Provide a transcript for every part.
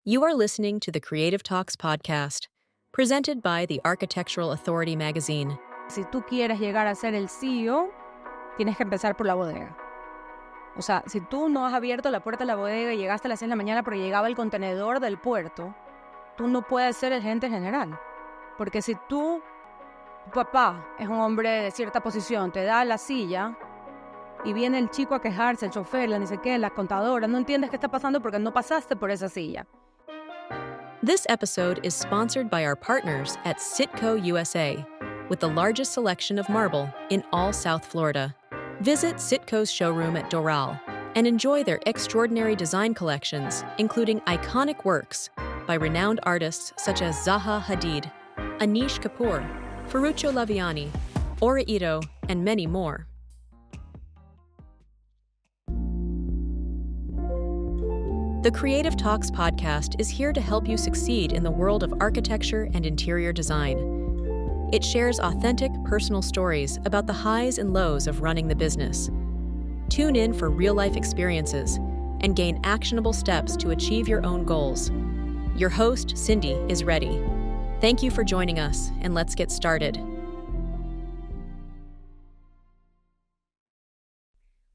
You are listening to the Creative Talks podcast, presented by the Architectural Authority magazine. Si tú quieres llegar a ser el CEO, tienes que empezar por la bodega. O sea, si tú no has abierto la puerta de la bodega y llegaste a las 6 de la mañana porque llegaba el contenedor del puerto, tú no puedes ser el gerente general. Porque si tu papá es un hombre de cierta posición, te da la silla y viene el chico a quejarse, el chofer, la ni sé qué, la contadora, no entiendes qué está pasando porque no pasaste por esa silla. This episode is sponsored by our partners at Sitco USA, with the largest selection of marble in all South Florida. Visit Sitco's showroom at Doral and enjoy their extraordinary design collections, including iconic works by renowned artists such as Zaha Hadid, Anish Kapoor, Ferruccio Laviani, Ora Ito, and many more. The Creative Talks podcast is here to help you succeed in the world of architecture and interior design. It shares authentic, personal stories about the highs and lows of running the business. Tune in for real-life experiences and gain actionable steps to achieve your own goals. Your host, Cindy, is ready. Thank you for joining us, and let's get started.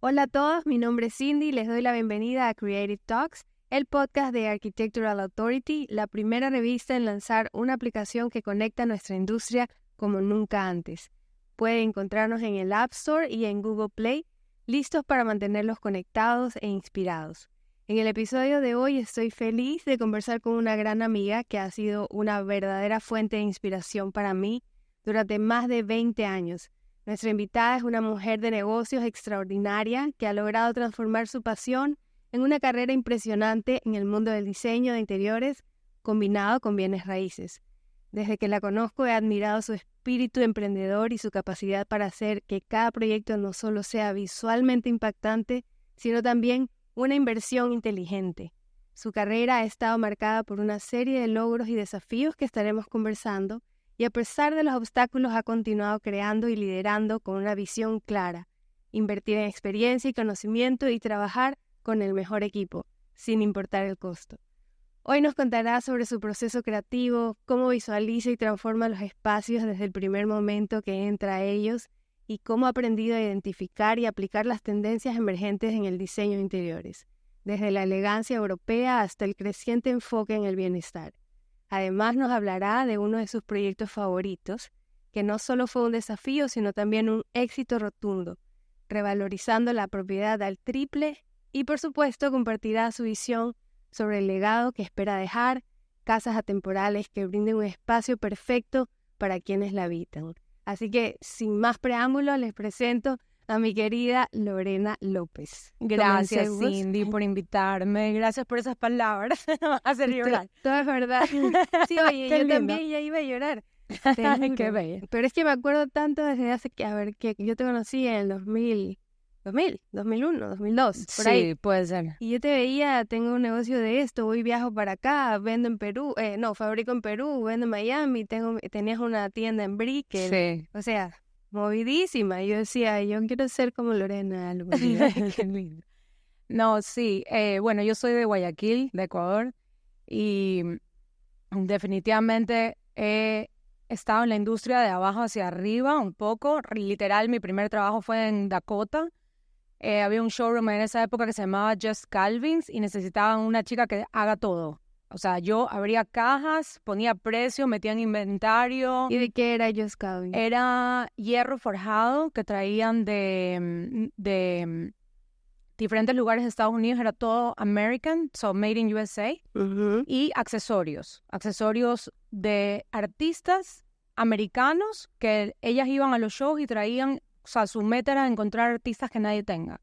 Hola a todos, mi nombre es Cindy y les doy la bienvenida a Creative Talks, el podcast de Architectural Authority, la primera revista en lanzar una aplicación que conecta nuestra industria como nunca antes. Pueden encontrarnos en el App Store y en Google Play, listos para mantenerlos conectados e inspirados. En el episodio de hoy estoy feliz de conversar con una gran amiga que ha sido una verdadera fuente de inspiración para mí durante más de 20 años. Nuestra invitada es una mujer de negocios extraordinaria que ha logrado transformar su pasión en una carrera impresionante en el mundo del diseño de interiores combinado con bienes raíces. Desde que la conozco he admirado su espíritu emprendedor y su capacidad para hacer que cada proyecto no solo sea visualmente impactante, sino también una inversión inteligente. Su carrera ha estado marcada por una serie de logros y desafíos que estaremos conversando, y a pesar de los obstáculos ha continuado creando y liderando con una visión clara, invertir en experiencia y conocimiento y trabajar con el mejor equipo, sin importar el costo. Hoy nos contará sobre su proceso creativo, cómo visualiza y transforma los espacios desde el primer momento que entra a ellos y cómo ha aprendido a identificar y aplicar las tendencias emergentes en el diseño de interiores, desde la elegancia europea hasta el creciente enfoque en el bienestar. Además nos hablará de uno de sus proyectos favoritos, que no solo fue un desafío, sino también un éxito rotundo, revalorizando la propiedad al triple y, por supuesto, compartirá su visión sobre el legado que espera dejar, casas atemporales que brinden un espacio perfecto para quienes la habitan. Así que, sin más preámbulos, les presento a mi querida Lorena López. Gracias, Cindy, por invitarme. Gracias por esas palabras. Me vas a hacer llorar. Todo es verdad. Sí, oye, yo también ya iba a llorar. Qué bella. Pero es que me acuerdo tanto desde hace que yo te conocí en el 2001, 2002, por ahí. Sí, puede ser. Y yo te veía, tengo un negocio de esto, voy viajo para acá, vendo en Perú, fabrico en Perú, vendo en Miami, tenías una tienda en Brickell. Sí. O sea, movidísima. Yo decía, yo quiero ser como Lorena algún día. Qué lindo. No, sí. Bueno, yo soy de Guayaquil, de Ecuador, y definitivamente he estado en la industria de abajo hacia arriba un poco. Literal, mi primer trabajo fue en Dakota. Había un showroom en esa época que se llamaba Just Calvins y necesitaban una chica que haga todo. O sea, yo abría cajas, ponía precio, metía en inventario. ¿Y de qué era Just Calvins? Era hierro forjado que traían de diferentes lugares de Estados Unidos. Era todo American, so made in USA. Uh-huh. Y accesorios de artistas americanos que ellas iban a los shows y traían. O sea, su meta era encontrar artistas que nadie tenga.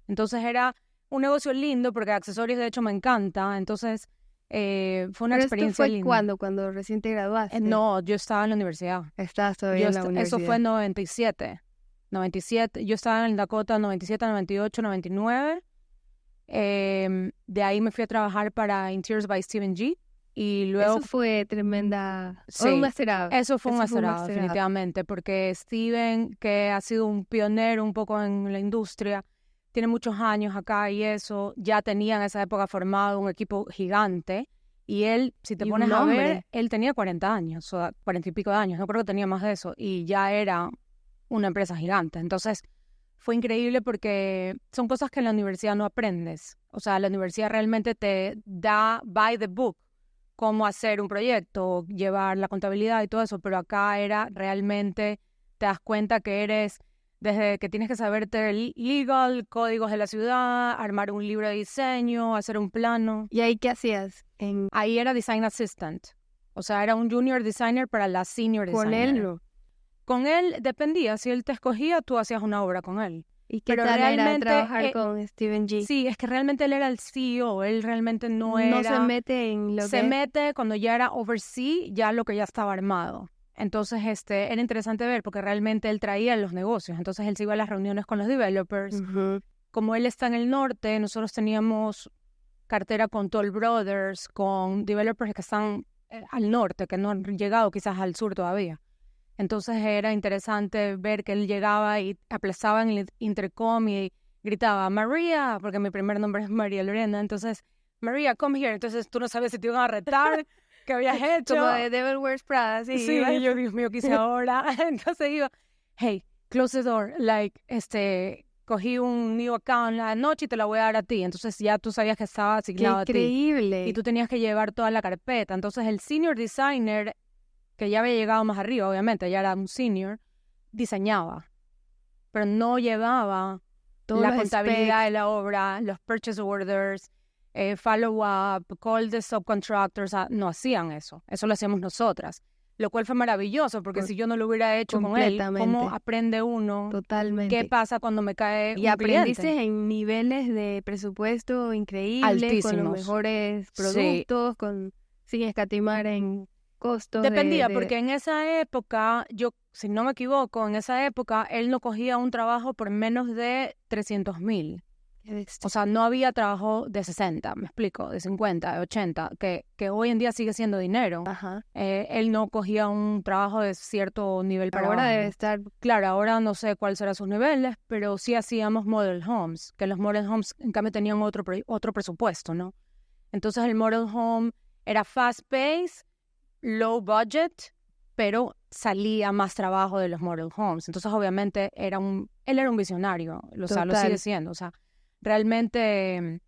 Entonces era un negocio lindo porque accesorios de hecho me encanta. Entonces fue una experiencia linda. ¿Pero esto fue cuando recién te graduaste? No, yo estaba en la universidad. Estabas todavía en la universidad. Eso fue en 97. Yo estaba en el Dakota 97, 98, 99. De ahí me fui a trabajar para Interiors by Stephen G. Y luego, eso fue tremenda. Sí, un masterado. Eso fue un masterado, definitivamente, porque Steven, que ha sido un pionero un poco en la industria, tiene muchos años acá y eso, ya tenía en esa época formado un equipo gigante Y él, si te Y pones un a ver, hombre. él tenía 40 años, o 40 y pico de años, no creo que tenía más de eso, y ya era una empresa gigante. Entonces, fue increíble porque son cosas que en la universidad no aprendes. O sea, la universidad realmente te da by the book cómo hacer un proyecto, llevar la contabilidad y todo eso, pero acá era realmente, te das cuenta que eres, desde que tienes que saberte el legal, códigos de la ciudad, armar un libro de diseño, hacer un plano. ¿Y ahí qué hacías? Ahí era design assistant, o sea, era un junior designer para la senior Con designer. él, ¿no? Con él dependía, si él te escogía, tú hacías una obra con él. ¿Y qué Pero tal era realmente, trabajar con Steven G? Sí, es que realmente él era el CEO, él realmente no era... No se mete en lo Se que... mete cuando ya era oversee, ya lo que ya estaba armado. Entonces, era interesante ver porque realmente él traía los negocios. Entonces, él se iba a las reuniones con los developers. Ujú. Como él está en el norte, nosotros teníamos cartera con Toll Brothers, con developers que están al norte, que no han llegado quizás al sur todavía. Entonces, era interesante ver que él llegaba y aplazaba en el intercom y gritaba, María, porque mi primer nombre es María Lorena. Entonces, María, come here. Entonces, tú no sabes si te iban a retar, qué habías hecho. Como de Devil Wears Prada, sí. Sí, iba. y yo, Dios mío, ¿qué hice ahora? Entonces iba, hey, close the door, like, cogí un new account la noche y te la voy a dar a ti. Entonces ya tú sabías que estaba ¡Qué asignado a ti. increíble! Y tú tenías que llevar toda la carpeta. Entonces el senior designer, que ya había llegado más arriba, obviamente, ya era un senior, diseñaba, pero no llevaba Todos la los contabilidad specs. de la obra, los purchase orders, follow-up, call the subcontractors, no hacían eso. Eso lo hacíamos nosotras. Lo cual fue maravilloso, porque si yo no lo hubiera hecho con él, ¿cómo Completamente. aprende uno? Totalmente. ¿Qué pasa cuando me cae Y un aprendiste cliente? en niveles de presupuesto increíbles, con los Altísimos. mejores Sí. productos, sin escatimar en costos. Dependía, porque en esa época, yo, si no me equivoco, en esa época él no cogía un trabajo por menos de 300,000. O sea, no había trabajo de 60, me explico, de 50, de 80, que hoy en día sigue siendo dinero. Ajá. Él no cogía un trabajo de cierto nivel para Ahora abajo. debe estar... Claro, ahora no sé cuáles serán sus niveles, pero sí hacíamos model homes, que los model homes en cambio tenían otro presupuesto, ¿no? Entonces el model home era fast pace, low budget, pero salía más trabajo de los model homes. Entonces obviamente él era un visionario, o sea, lo Total. sigue siendo, o sea, realmente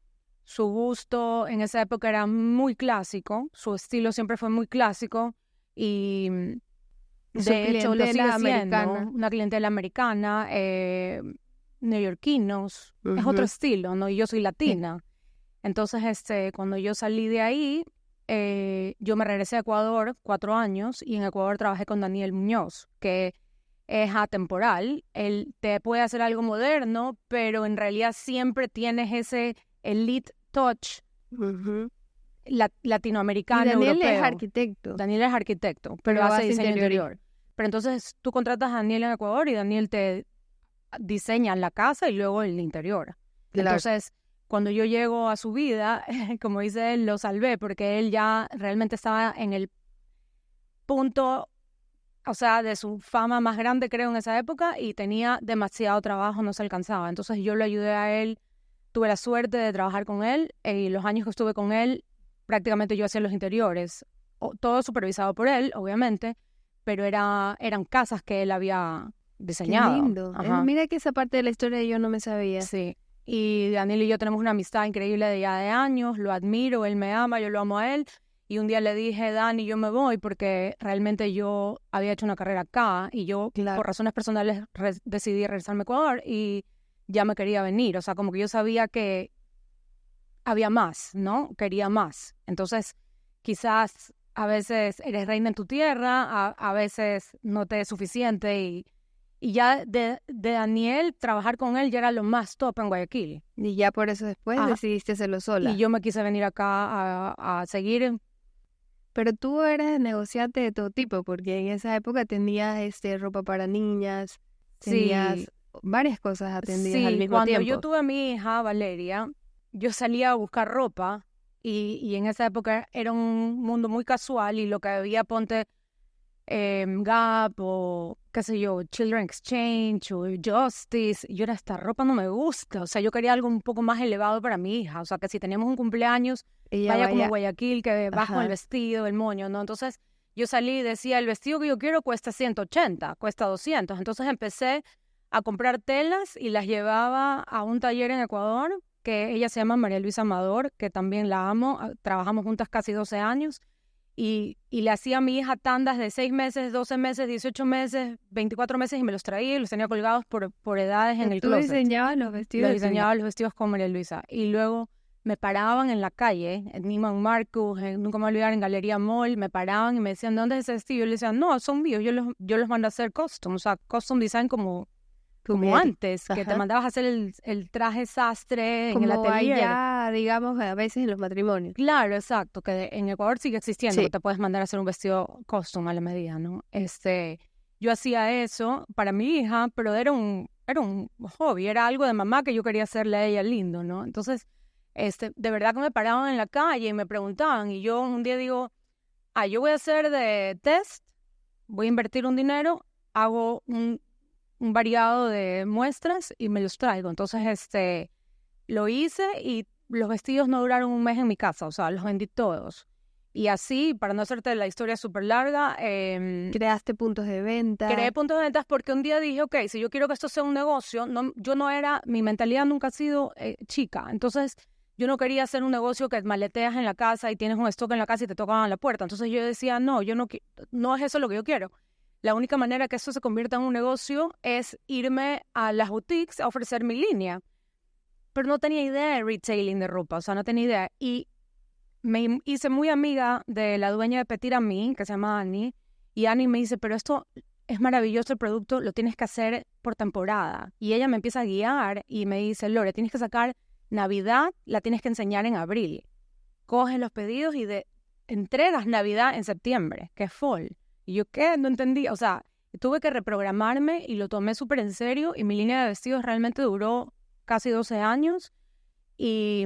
su gusto en esa época era muy clásico, su estilo siempre fue muy clásico y Su de hecho lo sigue clientela siendo, americana. una clientela americana, neoyorquinos, es otro Ujú. estilo, ¿no? Y yo soy latina. Entonces, cuando yo salí de ahí, yo me regresé a Ecuador 4 años y en Ecuador trabajé con Daniel Muñoz, que es atemporal. Él te puede hacer algo moderno, pero en realidad siempre tienes ese elite touch Ujú. latinoamericano, Y Daniel europeo. es arquitecto. Daniel es arquitecto, pero Pero hace hace diseño interiores. interior. Pero entonces tú contratas a Daniel en Ecuador y Daniel te diseña la casa y luego el interior. Claro. Entonces, cuando yo llego a su vida, como dice él, lo salvé porque él ya realmente estaba en el punto, o sea, de su fama más grande, creo, en esa época y tenía demasiado trabajo, no se alcanzaba. Entonces yo le ayudé a él, tuve la suerte de trabajar con él y los años que estuve con él, prácticamente yo hacía los interiores, todo supervisado por él, obviamente, pero eran casas que él había Qué diseñado. lindo. Ajá. Mira que esa parte de la historia yo no me sabía. Sí. Y Daniel y yo tenemos una amistad increíble de ya de años, lo admiro, él me ama, yo lo amo a él. Y un día le dije, Dani, yo me voy porque realmente yo había hecho una carrera acá y yo Claro. por razones personales decidí regresarme a Ecuador y ya me quería venir. O sea, como que yo sabía que había más, ¿no? Quería más. Entonces, quizás a veces eres reina en tu tierra, a veces no te es suficiente y ya de Daniel, trabajar con él ya era lo más top en Guayaquil. Y ya por eso después Ah, decidiste hacerlo sola. Y yo me quise venir acá a seguir. Pero tú eres negociante de todo tipo, porque en esa época tenías ropa para niñas, tenías Sí, varias cosas atendidas al sí, mismo cuando tiempo. yo tuve a mi hija Valeria, yo salía a buscar ropa y en esa época era un mundo muy casual y lo que había, ponte, Gap o, qué sé yo, Children Exchange o Justice. Y yo era, esta ropa no me gusta. O sea, yo quería algo un poco más elevado para mi hija. O sea, que si teníamos un cumpleaños, vaya como Guayaquil, que vas con el vestido, el moño, ¿no? Entonces, yo salí y decía, el vestido que yo quiero cuesta 180, cuesta 200. Entonces empecé a comprar telas y las llevaba a un taller en Ecuador, que ella se llama María Luisa Amador, que también la amo. Trabajamos juntas casi 12 años. Y le hacía a mi hija tandas de 6 meses, 12 meses, 18 meses, 24 meses y me los traía y los tenía colgados por edades en el closet. ¿Tú diseñabas los vestidos? Los diseñaba los vestidos con María Luisa. Y luego me paraban en la calle, en Neiman Marcus, nunca me voy a olvidar, en Galería Mall, me paraban y me decían, ¿de dónde es ese vestido? Yo les decía, no, son míos, yo los mando a hacer custom, o sea, custom design como antes, que te mandabas a hacer el traje sastre en el atelier. Allá, digamos, a veces en los matrimonios. Claro, exacto, que en Ecuador sigue existiendo, que te puedes mandar a hacer un vestido custom a la medida, ¿no? Yo hacía eso para mi hija, pero era un hobby, era algo de mamá que yo quería hacerle a ella lindo, ¿no? Entonces, de verdad que me paraban en la calle y me preguntaban, y yo un día digo, yo voy a hacer de test, voy a invertir un dinero, hago un variado de muestras y me los traigo. Entonces, lo hice y los vestidos no duraron un mes en mi casa, o sea, los vendí todos. Y así, para no hacerte la historia súper larga... ¿Creaste puntos de venta? Creé puntos de ventas porque un día dije, ok, si yo quiero que esto sea un negocio, mi mentalidad nunca ha sido chica. Entonces, yo no quería hacer un negocio que maleteas en la casa y tienes un stock en la casa y te tocan a la puerta. Entonces yo decía, no es eso lo que yo quiero. La única manera que eso se convierta en un negocio es irme a las boutiques a ofrecer mi línea. Pero no tenía idea de retailing de ropa, o sea, no tenía idea. Y me hice muy amiga de la dueña de Petit Ami, que se llama Annie, y Annie me dice, pero esto es maravilloso el producto, lo tienes que hacer por temporada. Y ella me empieza a guiar y me dice, Lore, tienes que sacar Navidad, la tienes que enseñar en abril. Coges los pedidos y entregas Navidad en septiembre, que es fall. Y yo, ¿qué? No entendí. O sea, tuve que reprogramarme y lo tomé súper en serio y mi línea de vestidos realmente duró casi 12 años y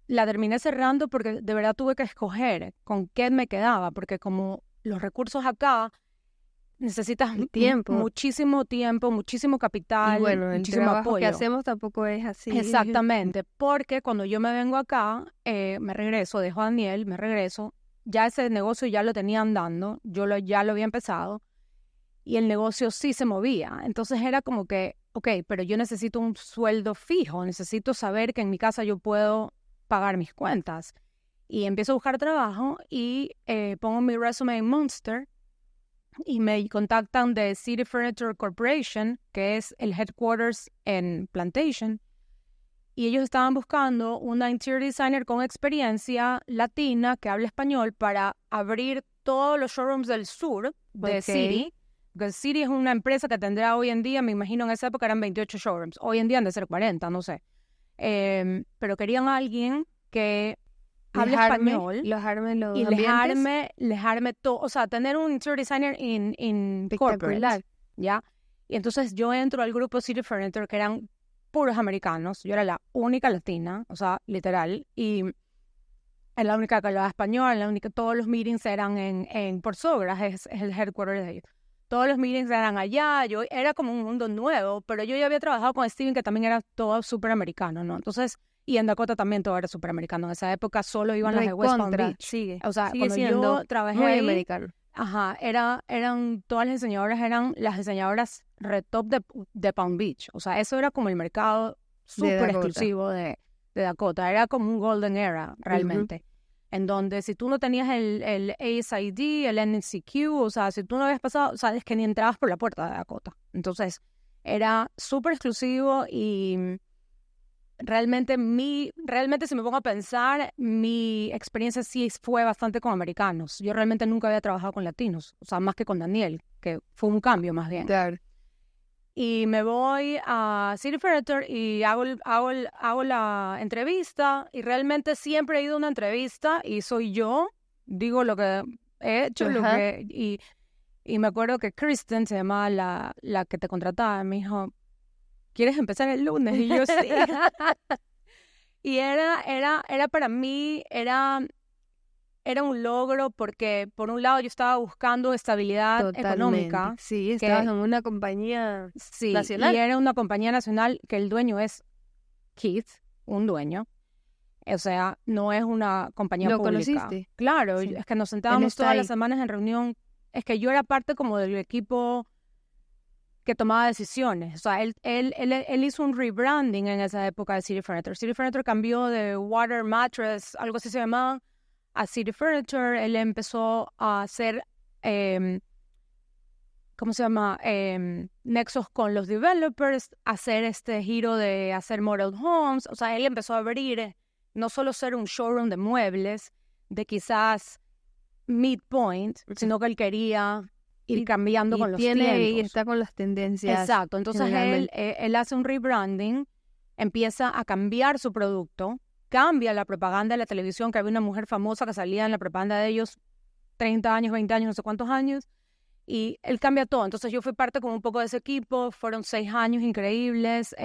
la terminé cerrando porque de verdad tuve que escoger con qué me quedaba, porque como los recursos acá necesitas muchísimo tiempo, muchísimo capital, y bueno, muchísimo el trabajo apoyo que hacemos tampoco es así. Exactamente, porque cuando yo me vengo acá, me regreso, dejo a Daniel, me regreso, ya ese negocio ya lo tenía andando, ya lo había empezado y el negocio sí se movía. Entonces era como que, ok, pero yo necesito un sueldo fijo, necesito saber que en mi casa yo puedo pagar mis cuentas. Y empiezo a buscar trabajo y pongo mi resume en Monster y me contactan de City Furniture Corporation, que es el headquarters en Plantation. Y ellos estaban buscando una interior designer con experiencia latina que hable español para abrir todos los showrooms del sur de City. Porque City es una empresa que tendrá hoy en día, me imagino en esa época eran 28 showrooms. Hoy en día han de ser 40, no sé. Pero querían a alguien que hable español y les arme todo. O sea, tener un interior designer in corporate, ¿ya? Y entonces yo entro al grupo City Furniture, que eran puros americanos. Yo era la única latina, o sea, literal. Y era la única que hablaba español, todos los meetings eran en Port Sogras, es el headquarters de ellos. Todos los meetings eran allá, era como un mundo nuevo, pero yo ya había trabajado con Steven, que también era todo súper americano, ¿no? Entonces, y en Dakota también todo era súper americano. En esa época solo iban las de West Palm Beach. O sea, cuando yo trabajé muy ahí, americano. Ajá, todas las diseñadoras eran las diseñadoras red top de Palm Beach. O sea, eso era como el mercado súper exclusivo de Dakota. Era como un golden era, realmente. En donde si tú no tenías el ASID, el NCQ, o sea, si tú no habías pasado, sabes que ni entrabas por la puerta de Dakota. Entonces, era súper exclusivo y realmente si me pongo a pensar, mi experiencia sí fue bastante con americanos. Yo realmente nunca había trabajado con latinos, o sea, más que con Daniel, que fue un cambio más bien. Claro. Y me voy a City Furniture y hago la entrevista y realmente siempre he ido a una entrevista y soy yo, digo lo que he hecho, y me acuerdo que Kristen, se llamaba la que te contrataba, me dijo, ¿quieres empezar el lunes? Y yo sí. Y era para mí, era un logro porque, por un lado, yo estaba buscando estabilidad económica. Sí, estabas en una compañía nacional. Y era una compañía nacional que el dueño es Keith, un dueño. O sea, no es una compañía ¿Lo pública. conociste? Claro, Sí. es que nos sentábamos todas ahí. las semanas en reunión. Es que yo era parte como del equipo que tomaba decisiones. O sea, él hizo un rebranding en esa época de City Furniture. City Furniture cambió de Water Mattress, algo así se llamaba, a City Furniture. Él empezó a hacer, ¿cómo se llama? Nexos con los developers, hacer este giro de hacer model homes. O sea, él empezó a abrir, no solo ser un showroom de muebles, de quizás midpoint, sino que él quería ir cambiando con los tiempos. Y está con las tendencias. Exacto. Entonces él hace un rebranding, empieza a cambiar su producto, cambia la propaganda de la televisión, que había una mujer famosa que salía en la propaganda de ellos 30 años, 20 años, no sé cuántos años, y él cambia todo. Entonces yo fui parte como un poco de ese equipo, fueron 6 años increíbles,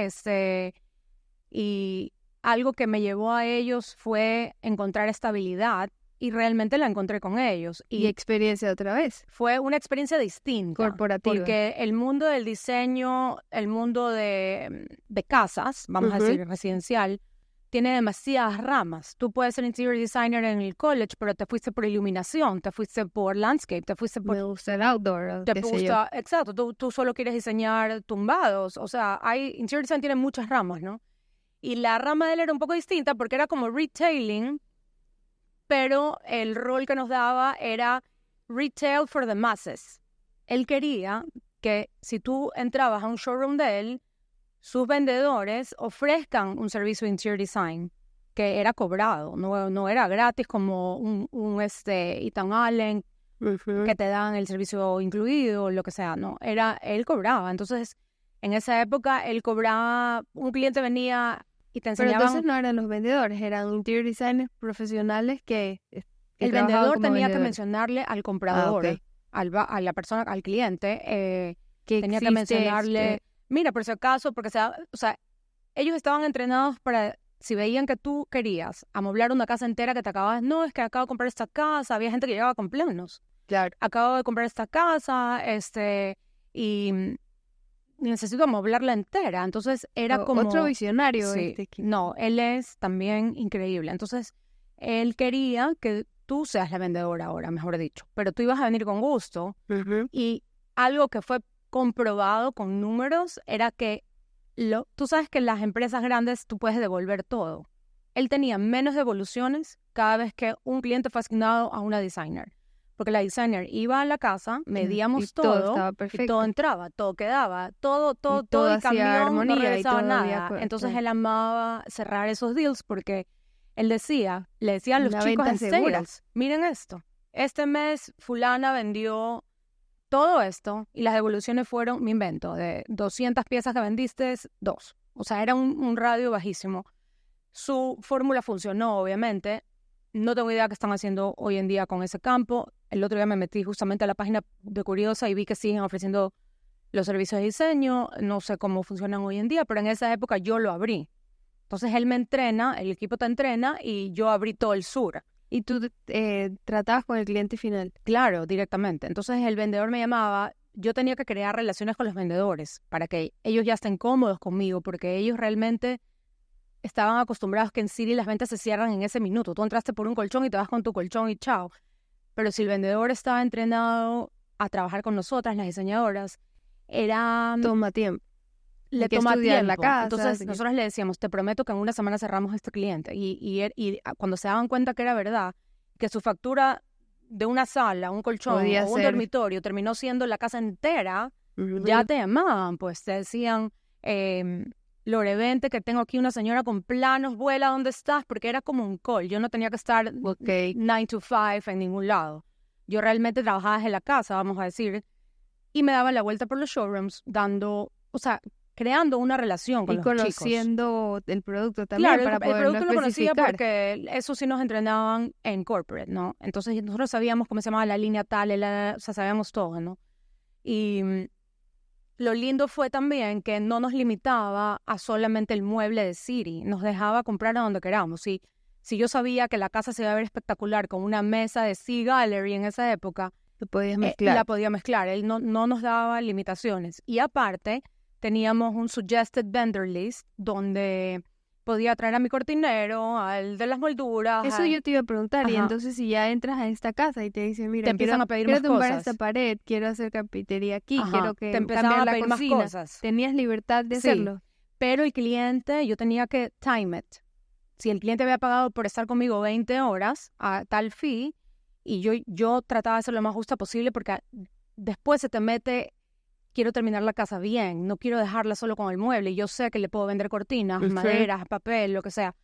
y algo que me llevó a ellos fue encontrar estabilidad, y realmente la encontré con ellos. Y experiencia otra vez. Fue una experiencia distinta. Corporativa. Porque el mundo del diseño, el mundo de casas, vamos a decir, residencial, tiene demasiadas ramas. Tú puedes ser interior designer en el college, pero te fuiste por iluminación, te fuiste por landscape, te fuiste por... Me gusta el outdoor, te gusta, exacto, tú solo quieres diseñar tumbados. O sea, interior design tiene muchas ramas, ¿no? Y la rama de él era un poco distinta porque era como retailing, pero el rol que nos daba era retail for the masses. Él quería que si tú entrabas a un showroom de él, sus vendedores ofrezcan un servicio de interior design que era cobrado, no era gratis como un Ethan Allen que te dan el servicio incluido, lo que sea, no, él cobraba. Entonces, en esa época, él cobraba, un cliente venía y te enseñaban... Pero entonces no eran los vendedores, eran interior designers profesionales que el vendedor tenía que mencionarle al comprador, a la persona, al cliente, que tenía que mencionarle, mira, por si acaso, porque o sea, ellos estaban entrenados para, si veían que tú querías amoblar una casa entera que te acabas, no, es que acabo de comprar esta casa, había gente que llegaba con planos. Claro. Acabo de comprar esta casa, y necesito amoblarla entera. Entonces era como... Otro visionario. Sí, no, él es también increíble. Entonces, él quería que tú seas la vendedora ahora, mejor dicho. Pero tú ibas a venir con gusto. Y algo que fue comprobado con números era que tú sabes que en las empresas grandes tú puedes devolver todo. Él tenía menos devoluciones cada vez que un cliente fue asignado a una designer. Porque la designer iba a la casa, medíamos todo y todo entraba, todo quedaba, todo el camión no regresaba nada. Entonces él amaba cerrar esos deals porque él le decía a los chicos en sales, miren esto, este mes fulana vendió todo esto y las devoluciones fueron, me invento, de 200 piezas que vendiste, 2. O sea, era un radio bajísimo. Su fórmula funcionó, obviamente. No tengo idea qué están haciendo hoy en día con ese campo. El otro día me metí justamente a la página de Curiosa y vi que siguen ofreciendo los servicios de diseño. No sé cómo funcionan hoy en día, pero en esa época yo lo abrí. Entonces él me entrena, el equipo te entrena y yo abrí todo el sur. ¿Y tú tratabas con el cliente final? Claro, directamente. Entonces el vendedor me llamaba, yo tenía que crear relaciones con los vendedores para que ellos ya estén cómodos conmigo, porque ellos realmente estaban acostumbrados que en City las ventas se cierran en ese minuto. Tú entraste por un colchón y te vas con tu colchón y chao. Pero si el vendedor estaba entrenado a trabajar con nosotras, las diseñadoras, toma tiempo. Le toma tiempo. La casa, entonces nosotros le decíamos, te prometo que en una semana cerramos a este cliente. Y cuando se daban cuenta que era verdad, que su factura de una sala, un colchón o un dormitorio terminó siendo la casa entera, ya te llamaban, pues te decían, Lore, vente que tengo aquí una señora con planos, vuela, ¿dónde estás? Porque era como un call, yo no tenía que estar 9 to 5 en ningún lado. Yo realmente trabajaba desde la casa, vamos a decir, y me daba la vuelta por los showrooms, creando una relación con los chicos. Y conociendo el producto también. Claro, para el producto lo conocía porque eso sí nos entrenaban en corporate, ¿no? Entonces nosotros sabíamos cómo se llamaba la línea tal, o sea, sabíamos todo, ¿no? Y lo lindo fue también que no nos limitaba a solamente el mueble de City, nos dejaba comprar a donde queramos. Si si yo sabía que la casa se iba a ver espectacular con una mesa de Sea Gallery en esa época, Lo podías mezclar. la podía mezclar. Él no nos daba limitaciones. Y aparte, teníamos un suggested vendor list donde podía traer a mi cortinero, al de las molduras. Eso yo te iba a preguntar. Y Ajá. entonces si ya entras a esta casa y te dicen, mira, Te empiezan a pedir quiero más tumbar cosas. esta pared, quiero hacer carpintería aquí, Ajá, quiero que te empezaban cambiar a la pedir más cocina. cosas. ¿Tenías libertad de Sí. hacerlo? Pero el cliente, yo tenía que time it. Si el cliente había pagado por estar conmigo 20 horas a tal fee, y yo trataba de ser lo más justa posible porque después se te mete, quiero terminar la casa bien, no quiero dejarla solo con el mueble. Y yo sé que le puedo vender cortinas, Ujú. maderas, papel, lo que sea.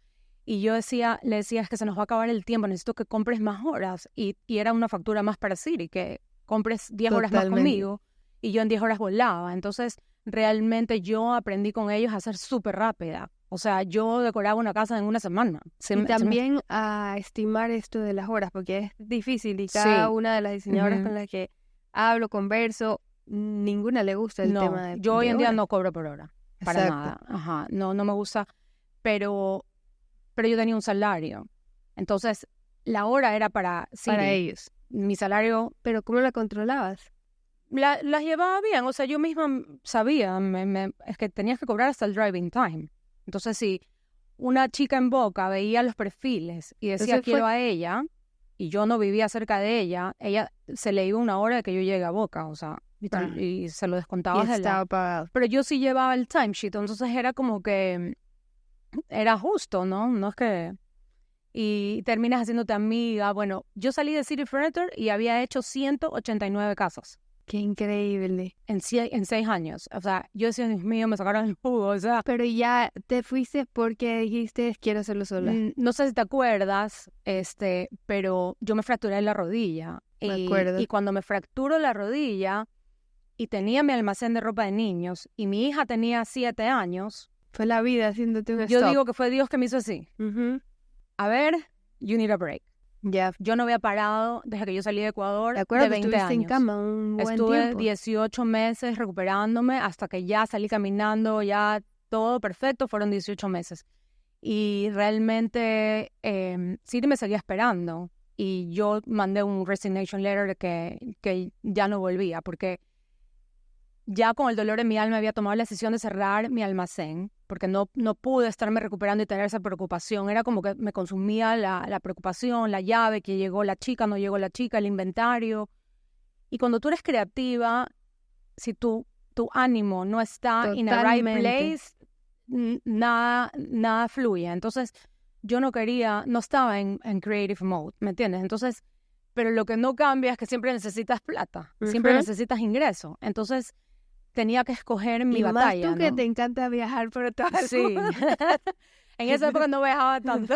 Y yo le decía, es que se nos va a acabar el tiempo, necesito que compres más horas. Y era una factura más para Siri, que compres 10 horas más Totalmente. conmigo. Y yo en 10 horas volaba. Entonces, realmente yo aprendí con ellos a ser súper rápida. O sea, yo decoraba una casa en una semana. Y también a estimar esto de las horas, porque es difícil y cada Sí. una de las diseñadoras Ujú. con las que hablo, converso, ninguna le gusta el No, tema de yo hoy en día horas. no cobro por hora, para Exacto. nada. Ajá, no me gusta, pero yo tenía un salario. Entonces, la hora era para Siri. Para ellos. Mi salario Pero ¿cómo la controlabas? las llevaba bien, o sea, yo misma sabía, es que tenías que cobrar hasta el driving time. Entonces, si una chica en Boca veía los perfiles y decía Entonces fue- quiero a ella, y yo no vivía cerca de ella se le iba una hora de que yo llegue a Boca, o sea, y se lo descontaba Y de la... estaba pagado. Pero yo sí llevaba el timesheet, entonces era como que era justo, ¿no? No es que... Y terminas haciéndote amiga. Bueno, yo salí de City Furniture y había hecho 189 casas Qué increíble. en 6 años. O sea, yo decía, Dios mío, me sacaron el jugo, o sea... Pero ya te fuiste porque dijiste, quiero hacerlo sola. No sé si te acuerdas, pero yo me fracturé la rodilla. Me acuerdo. Y cuando me fracturo la rodilla y tenía mi almacén de ropa de niños y mi hija tenía 7 años, Fue la vida haciéndote un yo stop. digo que fue Dios que me hizo así. Ujú. A ver, you need a break. Ya. Yo no había parado desde que yo salí de Ecuador ¿Te acuerdas de que 20 estuviste en años. cama un buen Estuve tiempo? 18 meses recuperándome hasta que ya salí caminando, ya todo perfecto, fueron 18 meses. Y realmente Siri me seguía esperando y yo mandé un resignation letter de que ya no volvía porque ya con el dolor en mi alma había tomado la decisión de cerrar mi almacén porque no pude estarme recuperando y tener esa preocupación. Era como que me consumía la preocupación, la llave, que llegó la chica, no llegó la chica, el inventario. Y cuando tú eres creativa, si tu ánimo no está in a right Totalmente. place, nada fluye. Entonces, yo no estaba en creative mode, ¿me entiendes? Entonces, pero lo que no cambia es que siempre necesitas plata, siempre Ujú. necesitas ingreso. Entonces, tenía que escoger mi Y batalla, más tú que ¿no? te encanta viajar por todo el Sí. mundo. En esa época no viajaba tanto.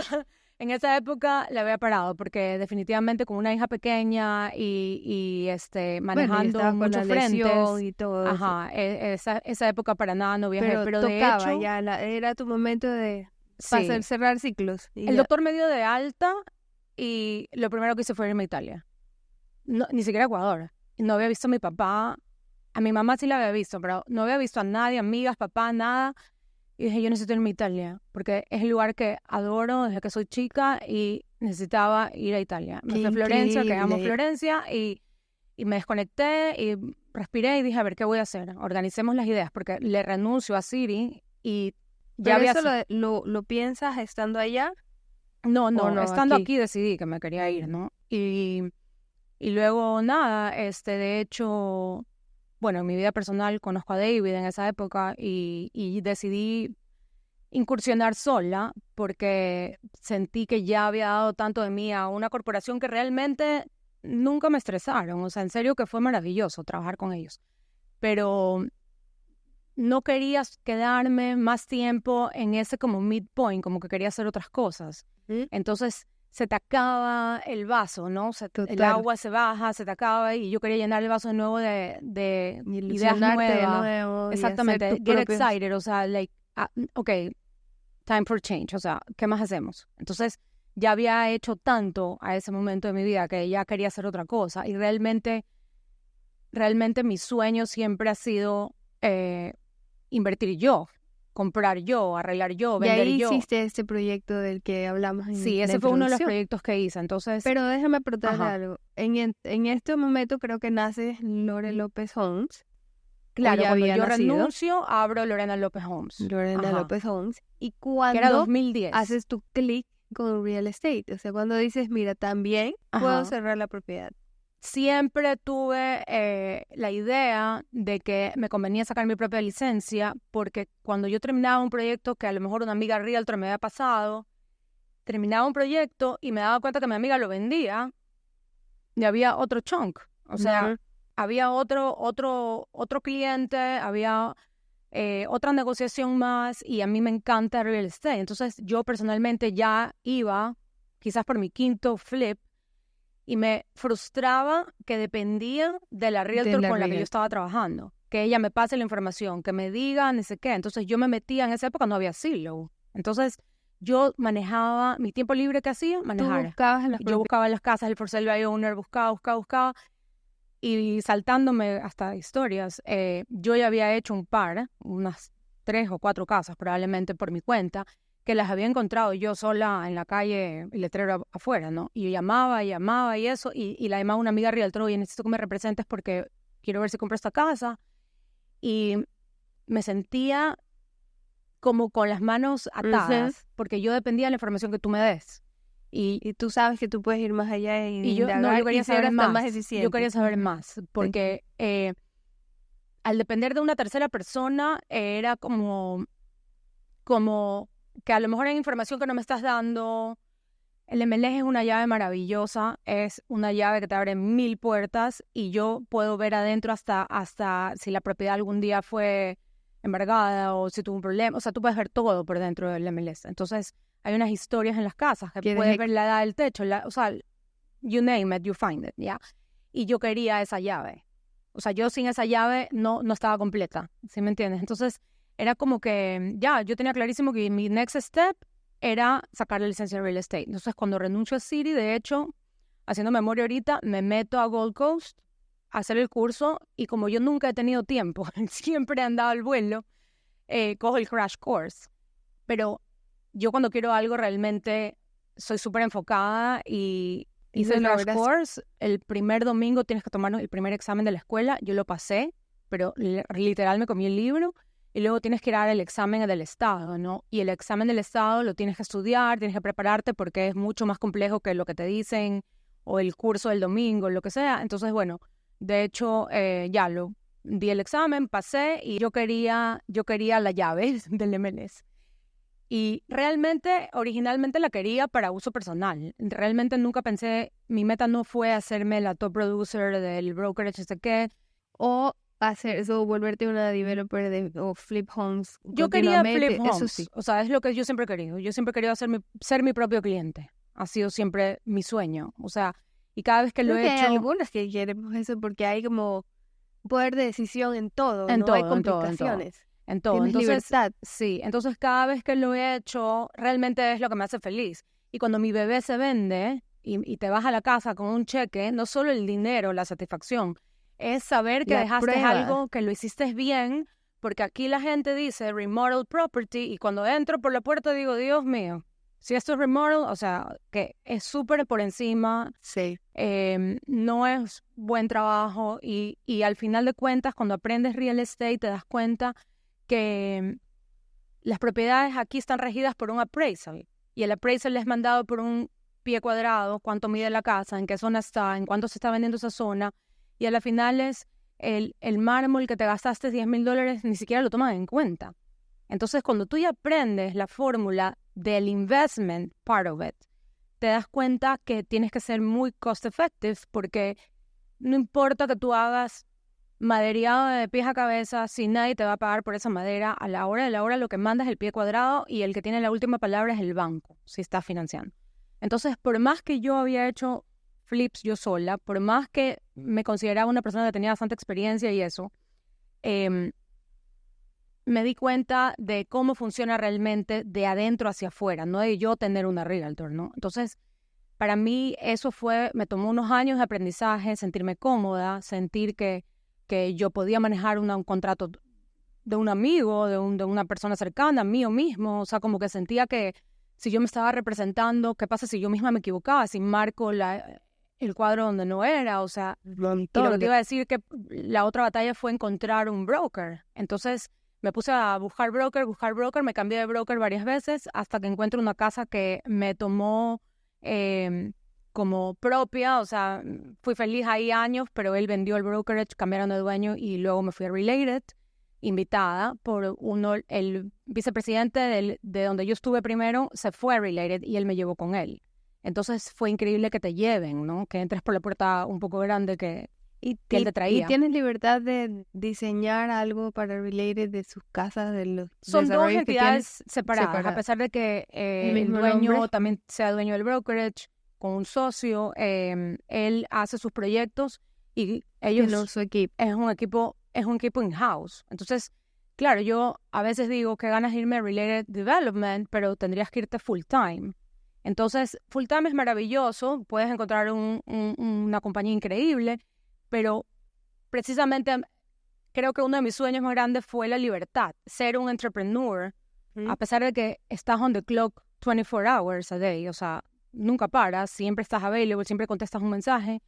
En esa época la había parado porque definitivamente con una hija pequeña y Bueno, y manejando estabas con muchos la lesión frentes. y todo eso. Ajá, esa época para nada no viajé, pero de tocaba hecho, ya, era tu momento de sí. cerrar ciclos. Y El ya. doctor me dio de alta y lo primero que hice fue irme a Italia. No, ni siquiera a Ecuador. No había visto a mi papá. A mi mamá sí la había visto, pero no había visto a nadie, amigas, papá, nada. Y dije, yo necesito irme a Italia, porque es el lugar que adoro desde que soy chica y necesitaba ir a Italia. Me Qué fui a Florencia, que amo increíble. Florencia, y me desconecté y respiré y dije, a ver, ¿qué voy a hacer? Organicemos las ideas, porque le renuncio a Siri y ya ¿Pero había... eso lo piensas estando allá? No, ¿O no, estando aquí? aquí decidí que me quería ir, ¿no? Y luego nada, de hecho, bueno, en mi vida personal conozco a David en esa época y decidí incursionar sola porque sentí que ya había dado tanto de mí a una corporación que realmente nunca me estresaron, o sea, en serio que fue maravilloso trabajar con ellos, pero no quería quedarme más tiempo en ese como midpoint, como que quería hacer otras cosas. Entonces se te acaba el vaso, ¿no? El Total. agua se baja, se te acaba y yo quería llenar el vaso de nuevo de Y ideas ilusionarte de nuevas. nuevo. Exactamente, Y hacer tus get propios- excited, o sea, ok, time for change, o sea, ¿qué más hacemos? Entonces ya había hecho tanto a ese momento de mi vida que ya quería hacer otra cosa y realmente mi sueño siempre ha sido invertir yo comprar yo, arreglar yo, Y vender ahí yo. hiciste este proyecto del que hablamos en Sí, la ese fue uno de los introducción. proyectos que hice. Entonces, Pero déjame preguntarle Ajá. algo. En este momento creo que nace Lore López Homes. claro, ya cuando había yo nacido. renuncio, abro Lorena López Homes. Lorena Ajá. López Homes. ¿Y Que era cuándo 2010. haces tu clic con real estate? O sea, cuando dices, mira, también puedo Ajá. cerrar la propiedad. Siempre tuve la idea de que me convenía sacar mi propia licencia, porque cuando yo terminaba un proyecto que a lo mejor una amiga realtor me había pasado, terminaba un proyecto y me daba cuenta que mi amiga lo vendía y había otro chunk. O sea, Ujú. había otro cliente, había otra negociación más, y a mí me encanta real estate. Entonces yo personalmente ya iba, quizás por mi quinto flip, y me frustraba que dependía de la realtor la con la que yo realtor. estaba trabajando, que ella me pase la información, que me diga no sé qué. Entonces yo me metía, en esa época no había Zillow. Entonces yo manejaba mi tiempo libre, que hacía, Tú manejar. buscabas las Yo propiedades. buscaba en las casas, el for sale by owner, buscaba, y saltándome hasta historias. Yo ya había hecho un par, unas 3 o 4 casas probablemente por mi cuenta, que las había encontrado yo sola en la calle, el letrero afuera, ¿no? Y yo llamaba y eso, y la llamaba una amiga realtor, oye, necesito que me representes porque quiero ver si compro esta casa. Y me sentía como con las manos atadas, porque yo dependía de la información que tú me des. Y tú sabes que tú puedes ir más allá Y yo, no, yo quería y ser saber hasta más más. eficiente. Yo quería saber más, porque al depender de una tercera persona, era como que a lo mejor hay información que no me estás dando. El MLS es una llave maravillosa, es una llave que te abre 1000 puertas, y yo puedo ver adentro hasta si la propiedad algún día fue embargada o si tuvo un problema. O sea, tú puedes ver todo por dentro del MLS. Entonces, hay unas historias en las casas que puedes ver la edad del techo, o sea, you name it, you find it, ¿ya? Y yo quería esa llave. O sea, yo sin esa llave no estaba completa, ¿sí me entiendes? Entonces, era como que, ya, yo tenía clarísimo que mi next step era sacar la licencia de real estate. Entonces, cuando renuncio a City, de hecho, haciendo memoria ahorita, me meto a Gold Coast a hacer el curso, y como yo nunca he tenido tiempo, siempre he andado al vuelo, cojo el crash course. Pero yo cuando quiero algo realmente soy súper enfocada, y hice el crash course. El primer domingo tienes que tomar el primer examen de la escuela. Yo lo pasé, pero literal me comí el libro. Y luego tienes que ir a dar el examen del Estado, ¿no? Y el examen del Estado lo tienes que estudiar, tienes que prepararte, porque es mucho más complejo que lo que te dicen, o el curso del domingo, lo que sea. Entonces, bueno, de hecho, ya lo di el examen, pasé, y yo quería la llave del MLS. Y realmente, originalmente la quería para uso personal. Realmente nunca pensé, mi meta no fue hacerme la top producer del brokerage, no sé qué. O hacer eso, volverte una developer o flip homes. Yo quería flip homes, eso sí. o sea, es lo que yo siempre he querido. Yo siempre he querido ser mi propio cliente. Ha sido siempre mi sueño. O sea, y cada vez que lo Creo he que hecho... hay algunas que queremos eso porque hay como poder de decisión en todo, En ¿no? todo, Hay en todo, en todo. complicaciones. En todo. Tienes Entonces, libertad. sí, entonces cada vez que lo he hecho, realmente es lo que me hace feliz. Y cuando mi bebé se vende y te vas a la casa con un cheque, no solo el dinero, la satisfacción, es saber que La dejaste prueba. algo, que lo hiciste bien, porque aquí la gente dice remodel property, y cuando entro por la puerta digo, Dios mío, si esto es remodel, o sea, que es súper por encima, Sí. no es buen trabajo, y al final de cuentas, cuando aprendes real estate, te das cuenta que las propiedades aquí están regidas por un appraisal, y el appraisal es mandado por un pie cuadrado, cuánto mide la casa, en qué zona está, en cuánto se está vendiendo esa zona, y a la final es el mármol que te gastaste $10,000, ni siquiera lo toman en cuenta. Entonces, cuando tú ya aprendes la fórmula del investment part of it, te das cuenta que tienes que ser muy cost effective, porque no importa que tú hagas madereado de pies a cabeza, si nadie te va a pagar por esa madera, a la hora de la hora lo que manda es el pie cuadrado, y el que tiene la última palabra es el banco, si está financiando. Entonces, por más que yo había hecho flips yo sola, por más que me consideraba una persona que tenía bastante experiencia y eso, me di cuenta de cómo funciona realmente de adentro hacia afuera, no de yo tener una realtor, ¿no? Entonces, para mí eso me tomó unos años de aprendizaje, sentirme cómoda, sentir que yo podía manejar un contrato de un amigo, de una persona cercana, mío mismo. O sea, como que sentía que si yo me estaba representando, ¿qué pasa si yo misma me equivocaba? Si marco el cuadro donde no era, o sea. Y lo que te iba a decir que la otra batalla fue encontrar un broker. Entonces me puse a buscar broker, me cambié de broker varias veces hasta que encuentro una casa que me tomó como propia. O sea, fui feliz ahí años, pero él vendió el brokerage, cambiaron de dueño y luego me fui a Related, invitada por el vicepresidente de donde yo estuve primero, se fue a Related y él me llevó con él. Entonces fue increíble que te lleven, ¿no? Que entres por la puerta un poco grande que él te traía. ¿Y tienes libertad de diseñar algo para Related de sus casas, de los Son dos desarrollos entidades separadas, a pesar de que el dueño nombre también sea dueño del brokerage, con un socio, él hace sus proyectos y ellos no su equipo. es un equipo in-house. Entonces, claro, yo a veces digo que ganas de irme a Related Development, pero tendrías que irte full time. Entonces, full time es maravilloso, puedes encontrar una compañía increíble, pero precisamente creo que uno de mis sueños más grandes fue la libertad, ser un entrepreneur, a pesar de que estás on the clock 24 hours a day, o sea, nunca paras, siempre estás available, siempre contestas un mensaje,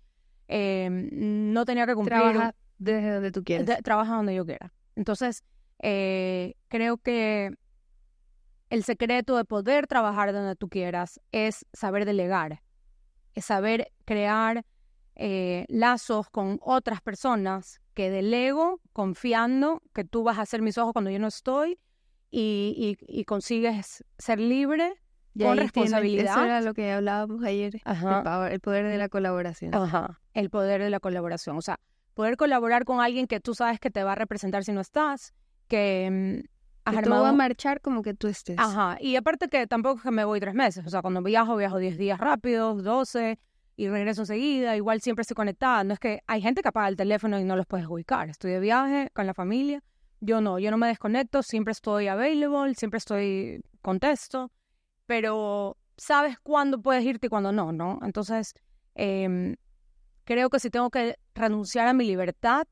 no tenía que cumplir. Trabaja desde donde tú quieras. Trabaja donde yo quiera. Entonces, creo que el secreto de poder trabajar donde tú quieras es saber delegar, es saber crear lazos con otras personas que delego confiando que tú vas a hacer mis ojos cuando yo no estoy y consigues ser libre con responsabilidad. Eso era lo que hablábamos ayer, el poder de la colaboración. El poder de la colaboración, o sea, poder colaborar con alguien que tú sabes que te va a representar si no estás, que tú vas a marchar como que tú estés. Y aparte que tampoco es que me voy 3 meses, o sea, cuando viajo 10 días rápidos, 12, y regreso enseguida, igual siempre estoy conectada. No es que hay gente que apaga el teléfono y no los puedes ubicar. Estoy de viaje con la familia, yo no me desconecto, siempre estoy available, siempre contesto, pero sabes cuándo puedes irte y cuándo no, ¿no? Entonces, creo que si tengo que renunciar a mi libertad,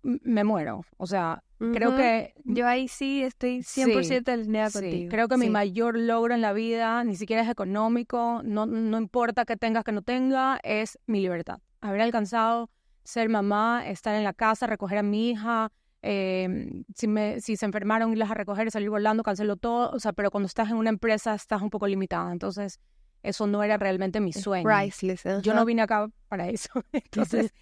me muero. O sea, creo que yo ahí sí estoy 100% alineada contigo. Creo que mi mayor logro en la vida ni siquiera es económico, no importa que tengas que no tenga, es mi libertad. Haber alcanzado ser mamá, estar en la casa, recoger a mi hija, si se enfermaron, irlas a recoger y salir volando, cancelo todo. O sea, pero cuando estás en una empresa estás un poco limitada. Entonces, eso no era realmente mi sueño. Priceless. Yo no vine acá para eso. Entonces,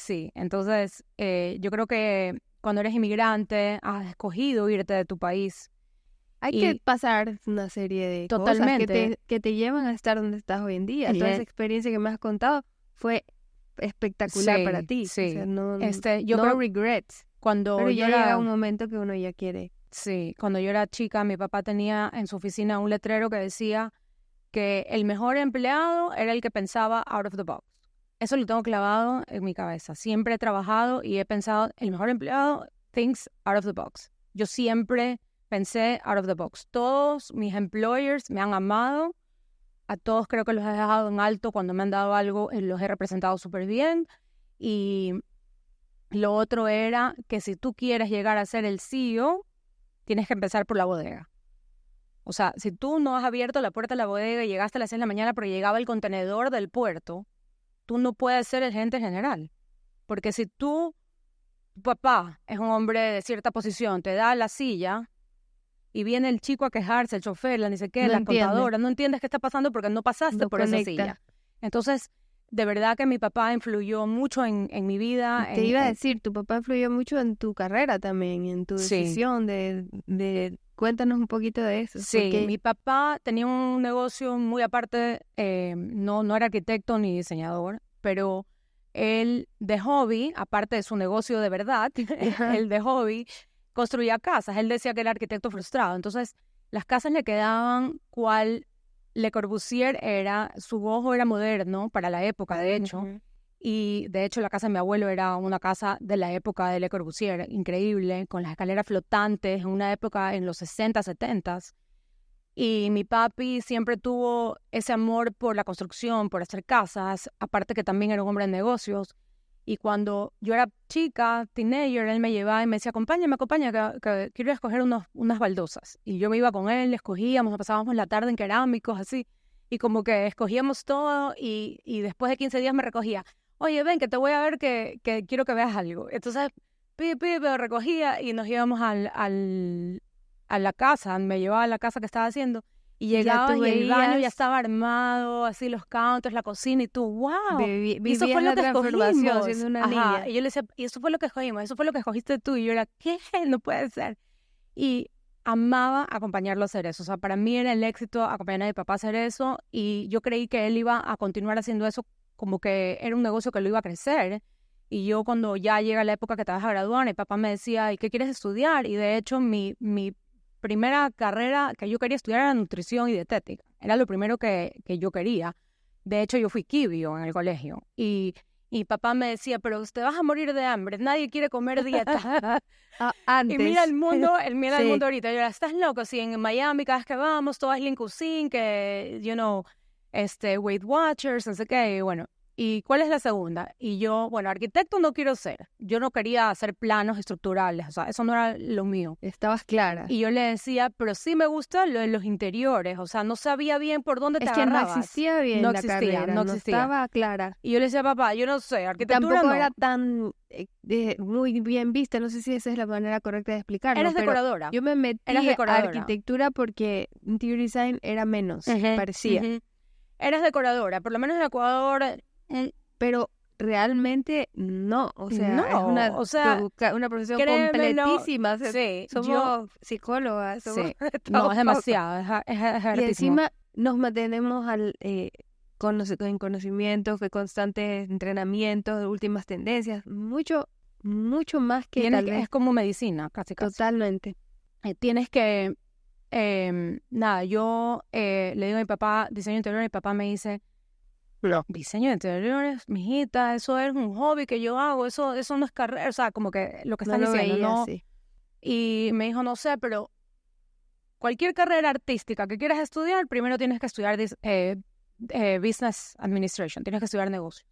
sí. Entonces, yo creo que cuando eres inmigrante, has escogido irte de tu país. Hay que pasar una serie de cosas que te llevan a estar donde estás hoy en día. Toda esa experiencia que me has contado fue espectacular para ti. Sí. O sea, no creo, regrets. Pero ya llega un momento que uno ya quiere. Sí, cuando yo era chica, mi papá tenía en su oficina un letrero que decía que el mejor empleado era el que pensaba out of the box. Eso lo tengo clavado en mi cabeza. Siempre he trabajado y he pensado, el mejor empleado thinks out of the box. Yo siempre pensé out of the box. Todos mis employers me han amado. A todos creo que los he dejado en alto cuando me han dado algo, los he representado súper bien. Y lo otro era que si tú quieres llegar a ser el CEO, tienes que empezar por la bodega. O sea, si tú no has abierto la puerta de la bodega y llegaste a las 6 de la mañana pero llegaba el contenedor del puerto, tú no puedes ser el gerente general. Porque si tu papá es un hombre de cierta posición, te da la silla y viene el chico a quejarse, el chofer, la ni sé qué, la contadora, no entiendes qué está pasando porque no pasaste por esa silla. Entonces, de verdad que mi papá influyó mucho en mi vida. Te iba a decir, tu papá influyó mucho en tu carrera también, en tu decisión de cuéntanos un poquito de eso. Sí, porque mi papá tenía un negocio muy aparte, no era arquitecto ni diseñador, pero él de hobby, aparte de su negocio de verdad, él de hobby construía casas. Él decía que era arquitecto frustrado. Entonces, las casas le quedaban cual Le Corbusier era, su ojo era moderno para la época, de hecho. Y de hecho la casa de mi abuelo era una casa de la época de Le Corbusier, increíble, con las escaleras flotantes, en una época en los 60, 70. Y mi papi siempre tuvo ese amor por la construcción, por hacer casas, aparte que también era un hombre de negocios. Y cuando yo era chica, teenager, él me llevaba y me decía, acompáñame, que quiero escoger unas baldosas. Y yo me iba con él, escogíamos, nos pasábamos la tarde en cerámicos, así. Y como que escogíamos todo y después de 15 días me recogía. Oye, ven, que te voy a ver que quiero que veas algo. Entonces, pero recogía y nos íbamos a la casa, me llevaba a la casa que estaba haciendo. Y llegaba y el baño ya estaba armado, así los counters, la cocina, y tú, wow, y eso fue lo que escogimos. Siendo una Ajá. niña. Y yo le decía, y eso fue lo que escogimos, eso fue lo que escogiste tú. Y yo era, ¿qué? No puede ser. Y amaba acompañarlo a hacer eso. O sea, para mí era el éxito acompañar a mi papá a hacer eso, y yo creí que él iba a continuar haciendo eso, como que era un negocio que lo iba a crecer. Y yo, cuando ya llega la época que te vas a graduar, mi papá me decía, ¿y qué quieres estudiar? Y de hecho, mi primera carrera que yo quería estudiar era nutrición y dietética. Era lo primero que yo quería. De hecho, yo fui quibio en el colegio. Y papá me decía, pero te vas a morir de hambre, nadie quiere comer dieta. Antes. Y mira el mundo, el Sí. mundo ahorita. Yo era, ¿estás loco? Si en Miami cada vez que vamos, todo es Lean Cuisine, que, Weight Watchers, no sé qué, y bueno. ¿Y cuál es la segunda? Y yo, bueno, arquitecto no quiero ser. Yo no quería hacer planos estructurales, o sea, eso no era lo mío. Estabas clara. Y yo le decía, pero sí me gusta lo de los interiores, o sea, no sabía bien por dónde te Es que no agarrabas. existía bien No la existía, carrera, no no existía. estaba clara. Y yo le decía, papá, yo no sé, arquitectura Tampoco no. era tan muy bien vista, no sé si esa es la manera correcta de explicarlo. Eres pero decoradora. yo me metí Eras a decoradora. arquitectura porque interior design era menos, parecía. Eres decoradora, por lo menos en Ecuador. Pero realmente no, o sea, No, es una, o sea, una profesión créeme, no. completísima. O sea, Sí, somos psicólogas, somos sí. de No, todo es demasiado, es y hartísimo. encima nos mantenemos en conocimientos, de constantes entrenamientos, de últimas tendencias, mucho más que tal vez. Es como medicina, casi. Totalmente. Tienes que, yo le digo a mi papá, diseño interior, y mi papá me dice, diseño de interiores, mijita, eso es un hobby que yo hago, eso no es carrera, o sea, como que lo que estás No lo diciendo, veía ¿no? así. Y me dijo, no sé, pero cualquier carrera artística que quieras estudiar, primero tienes que estudiar Business Administration, tienes que estudiar negocios.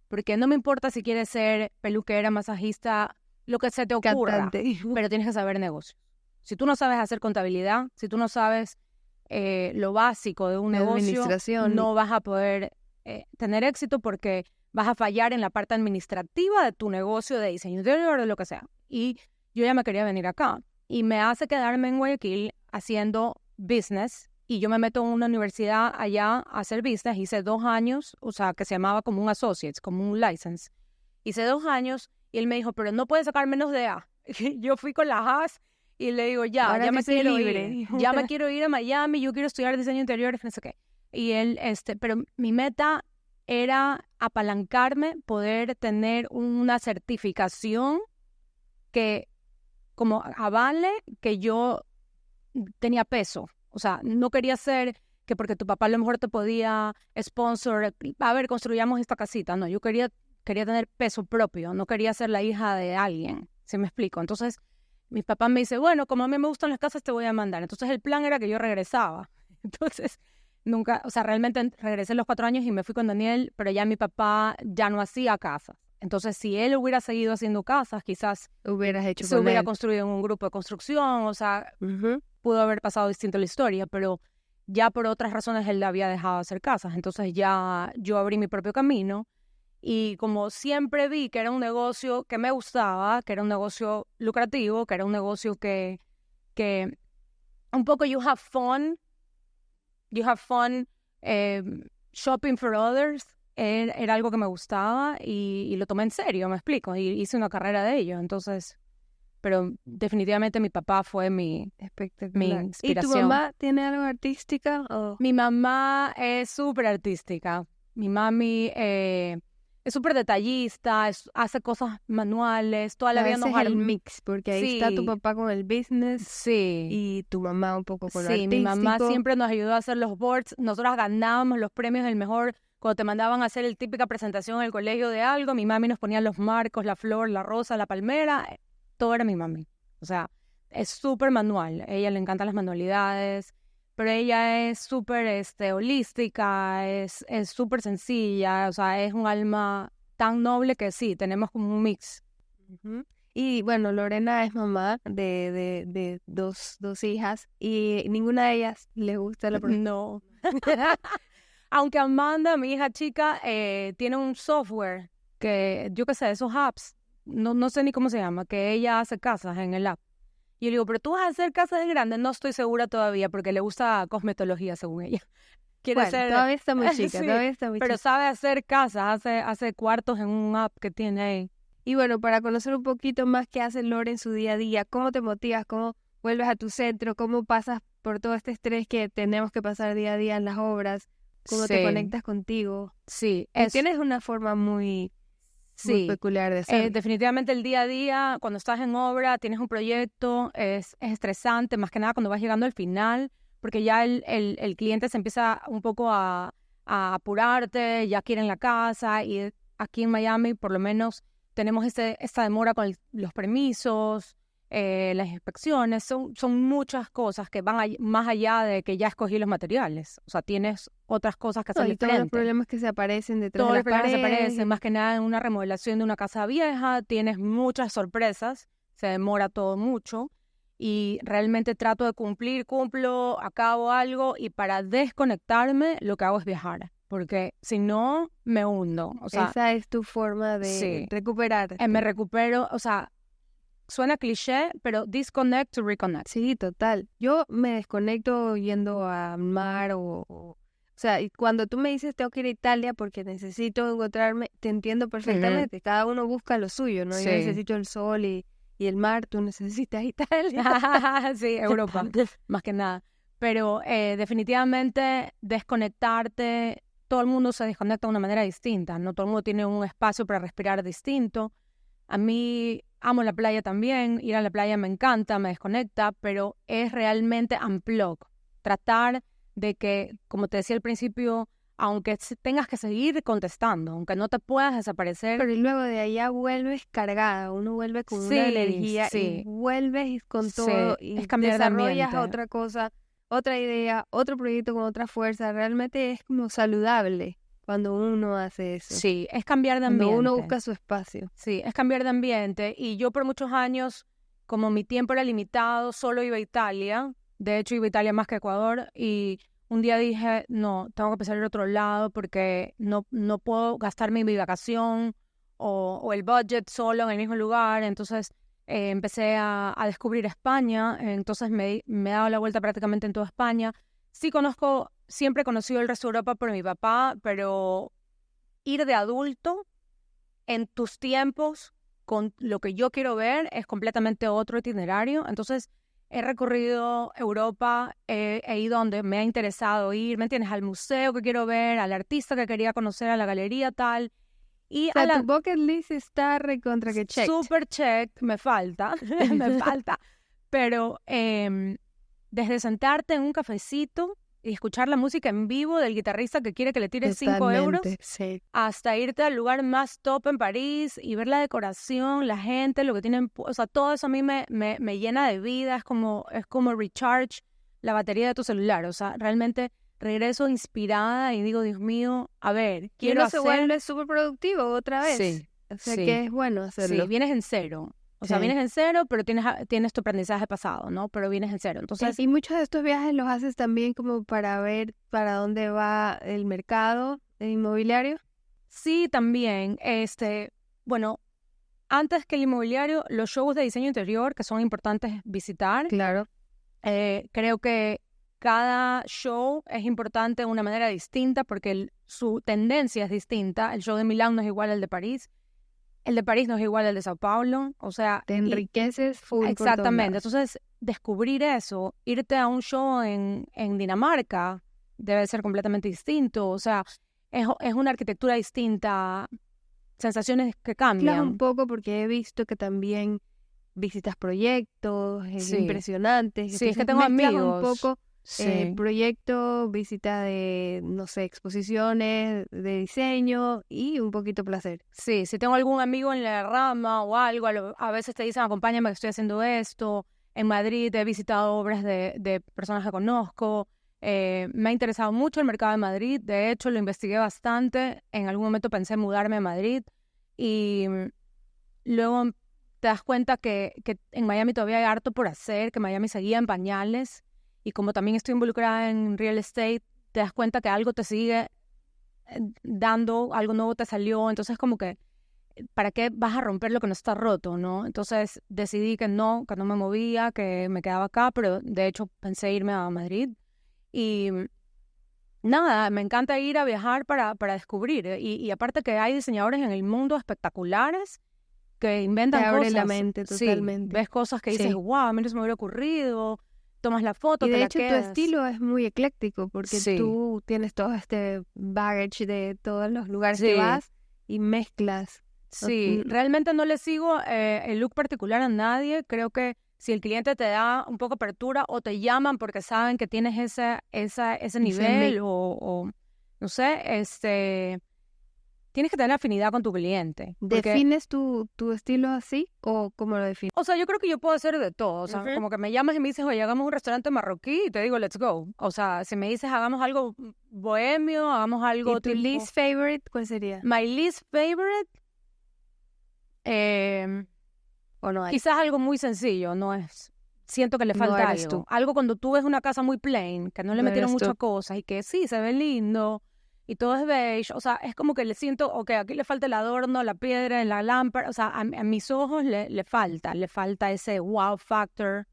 Porque no me importa si quieres ser peluquera, masajista, lo que se te ocurra, Cantante. pero tienes que saber negocios. Si tú no sabes hacer contabilidad, si tú no sabes lo básico de un De negocio, administración. no vas a poder tener éxito, porque vas a fallar en la parte administrativa de tu negocio de diseño interior o de lo que sea. Y yo ya me quería venir acá. Y me hace quedarme en Guayaquil haciendo business. Y yo me meto en una universidad allá a hacer business. Hice 2 años, o sea, que se llamaba como un associates, como un license. Hice 2 años y él me dijo, pero no puedes sacar menos de A. Yo fui con las A's y le digo, Ahora ya que me soy quiero libre. ir. Ya me quiero ir a Miami, yo quiero estudiar diseño interior, no sé qué. Y él, pero mi meta era apalancarme, poder tener una certificación que como avale que yo tenía peso. O sea, no quería ser que porque tu papá a lo mejor te podía sponsor, a ver, construyamos esta casita. No, yo quería tener peso propio, no quería ser la hija de alguien, ¿sí me explico? Entonces, mi papá me dice, bueno, como a mí me gustan las casas, te voy a mandar. Entonces, el plan era que yo regresaba. Entonces, nunca, o sea, realmente regresé a los 4 años y me fui con Daniel, pero ya mi papá ya no hacía casas. Entonces, si él hubiera seguido haciendo casas, quizás Hubieras hecho se con hubiera él. construido en un grupo de construcción, o sea, pudo haber pasado distinto la historia, pero ya por otras razones él había dejado de hacer casas. Entonces ya yo abrí mi propio camino, y como siempre vi que era un negocio que me gustaba, que era un negocio lucrativo, que era un negocio que un poco you have fun shopping for others, era algo que me gustaba y lo tomé en serio, me explico, y hice una carrera de ello. Entonces, pero definitivamente mi papá fue mi Espectacular. inspiración. ¿Y tu mamá tiene algo artística? O... Mi mamá es súper artística. Mi mami es súper detallista, hace cosas manuales, toda la vida nos es el mix, porque ahí está tu papá con el business Sí. y tu mamá un poco con lo Sí, mi mamá artístico. siempre nos ayudó a hacer los boards. Nosotras ganábamos los premios del mejor. Cuando te mandaban a hacer el típica presentación en el colegio de algo, mi mami nos ponía los marcos, la flor, la rosa, la palmera. Todo era mi mami. O sea, es súper manual. A ella le encantan las manualidades, pero ella es súper holística, es súper sencilla. O sea, es un alma tan noble que sí, tenemos como un mix. Ujú. Y bueno, Lorena es mamá de dos hijas y ninguna de ellas le gusta la prostitución. No. Aunque Amanda, mi hija chica, tiene un software que, yo qué sé, esos apps, no sé ni cómo se llama, que ella hace casas en el app. Y yo le digo, ¿pero tú vas a hacer casas de grande? No estoy segura todavía porque le gusta cosmetología, según ella. Quiere Bueno, hacer... todavía está muy chica, Sí, todavía está muy pero chica. sabe hacer casas, hace cuartos en un app que tiene ahí. Y bueno, para conocer un poquito más qué hace Lore en su día a día, cómo te motivas, cómo vuelves a tu centro, cómo pasas por todo este estrés que tenemos que pasar día a día en las obras, cómo te Sí. conectas contigo. Sí, Y tienes una forma muy sí. peculiar de hacerlo. Definitivamente el día a día, cuando estás en obra, tienes un proyecto, es estresante, más que nada cuando vas llegando al final, porque ya el cliente se empieza un poco a apurarte, ya quieren la casa, y aquí en Miami por lo menos tenemos esta demora con los permisos, las inspecciones, son muchas cosas que van más allá de que ya escogí los materiales. O sea, tienes otras cosas que No, hacerle y todos los frente. problemas que se aparecen detrás Todos de los las problemas se paredes. aparecen, más que nada en una remodelación de una casa vieja, tienes muchas sorpresas, se demora todo mucho y realmente trato de cumplo, acabo algo y para desconectarme lo que hago es viajar, porque si no me hundo, o sea, Esa es tu forma de sí. recuperarte. Me recupero, o sea, suena cliché, pero disconnect to reconnect. Sí, total. Yo me desconecto yendo al mar o sea, y cuando tú me dices tengo que ir a Italia porque necesito encontrarme, te entiendo perfectamente. Cada uno busca lo suyo, ¿no? Sí. Yo necesito el sol y el mar, tú necesitas Italia. Sí, Europa, más que nada. Pero definitivamente desconectarte, todo el mundo se desconecta de una manera distinta, no todo el mundo tiene un espacio para respirar distinto. A mí amo la playa también, ir a la playa me encanta, me desconecta, pero es realmente unplug. Tratar de que, como te decía al principio, aunque tengas que seguir contestando, aunque no te puedas desaparecer. Pero y luego de allá vuelves cargada, uno vuelve con Sí, una energía sí. y vuelves con Sí, todo y es cambiar de desarrollas ambiente. otra cosa, otra idea, otro proyecto con otra fuerza. Realmente es como saludable cuando uno hace eso. Sí, es cambiar de Cuando ambiente. uno busca su espacio. Sí, es cambiar de ambiente. Y yo por muchos años, como mi tiempo era limitado, solo iba a Italia. De hecho, iba a Italia más que a Ecuador. Y un día dije, no, tengo que empezar a ir a otro lado porque no puedo gastarme mi vacación o el budget solo en el mismo lugar. Entonces empecé a descubrir España. Entonces me he dado la vuelta prácticamente en toda España. Sí siempre he conocido el resto de Europa por mi papá, pero ir de adulto en tus tiempos con lo que yo quiero ver es completamente otro itinerario. Entonces he recorrido Europa, he ido donde me ha interesado ir, ¿me entiendes? Al museo que quiero ver, al artista que quería conocer, a la galería tal. Y O sea, tu bucket list está recontra que checked. super check, me falta, me falta. Pero desde sentarte en un cafecito y escuchar la música en vivo del guitarrista que quiere que le tires 5 euros, Sí. hasta irte al lugar más top en París y ver la decoración, la gente, lo que tienen, o sea, todo eso a mí me llena de vida, es como recharge la batería de tu celular, o sea, realmente regreso inspirada y digo, Dios mío, a ver, Y quiero uno hacer... se vuelve súper productivo otra vez. Sí, O sea sí. que es bueno hacerlo. Sí, vienes en cero. O sea, Sí. vienes en cero, pero tienes tu aprendizaje pasado, ¿no? Pero vienes en cero. Entonces, Y muchos de estos viajes los haces también como para ver para dónde va el mercado inmobiliario. sí, también, bueno, antes que el inmobiliario, los shows de diseño interior, que son importantes visitar. Claro. Creo que cada show es importante de una manera distinta porque su tendencia es distinta. El show de Milán no es igual al de París. El de París no es igual al de Sao Paulo. O sea, Te enriqueces full. exactamente. Entonces, descubrir eso, irte a un show en Dinamarca debe ser completamente distinto. O sea, es una arquitectura distinta, sensaciones que cambian. Un poco porque he visto que también visitas proyectos impresionantes. Sí, es que tengo mezclas amigos. un poco Sí. proyectos, visita de, no sé, exposiciones de diseño y un poquito placer. Sí, si tengo algún amigo en la rama o algo, a veces te dicen, acompáñame que estoy haciendo esto. En Madrid he visitado obras de personas que conozco. Me ha interesado mucho el mercado de Madrid. De hecho, lo investigué bastante. En algún momento pensé en mudarme a Madrid. Y luego te das cuenta que en Miami todavía hay harto por hacer, que Miami seguía en pañales. Y como también estoy involucrada en real estate, te das cuenta que algo te sigue dando, algo nuevo te salió. Entonces como que, ¿para qué vas a romper lo que no está roto, no? Entonces decidí que no me movía, que me quedaba acá, pero de hecho pensé irme a Madrid. Y nada, me encanta ir a viajar para descubrir. Y aparte que hay diseñadores en el mundo espectaculares que inventan Te abre cosas. la mente Sí, totalmente. ves cosas que dices, Sí. wow, a mí no se me hubiera ocurrido. Tomas la foto, Y te de la hecho tu quedas. estilo es muy ecléctico porque Sí. tú tienes todo este baggage de todos los lugares Sí. que vas y mezclas. Sí, realmente no le sigo el look particular a nadie. Creo que si el cliente te da un poco apertura o te llaman porque saben que tienes ese nivel o no sé, tienes que tener afinidad con tu cliente. Porque, ¿Defines tu estilo así o cómo lo defines? o sea, yo creo que yo puedo hacer de todo. O sea, Ujú. como que me llamas y me dices, oye, hagamos un restaurante marroquí y te digo, let's go. O sea, si me dices, hagamos algo bohemio, hagamos algo ¿Y tu tipo... least favorite cuál sería? My least favorite... ¿O no hay? Quizás algo muy sencillo, no es. Siento que le No falta eres algo. tú. Algo cuando tú ves una casa muy plain, que no le No metieron eres tú. muchas cosas y que sí, se ve lindo y todo es beige. O sea, es como que le siento, ok, aquí le falta el adorno, la piedra, en la lámpara. O sea, a mis ojos le falta ese wow factor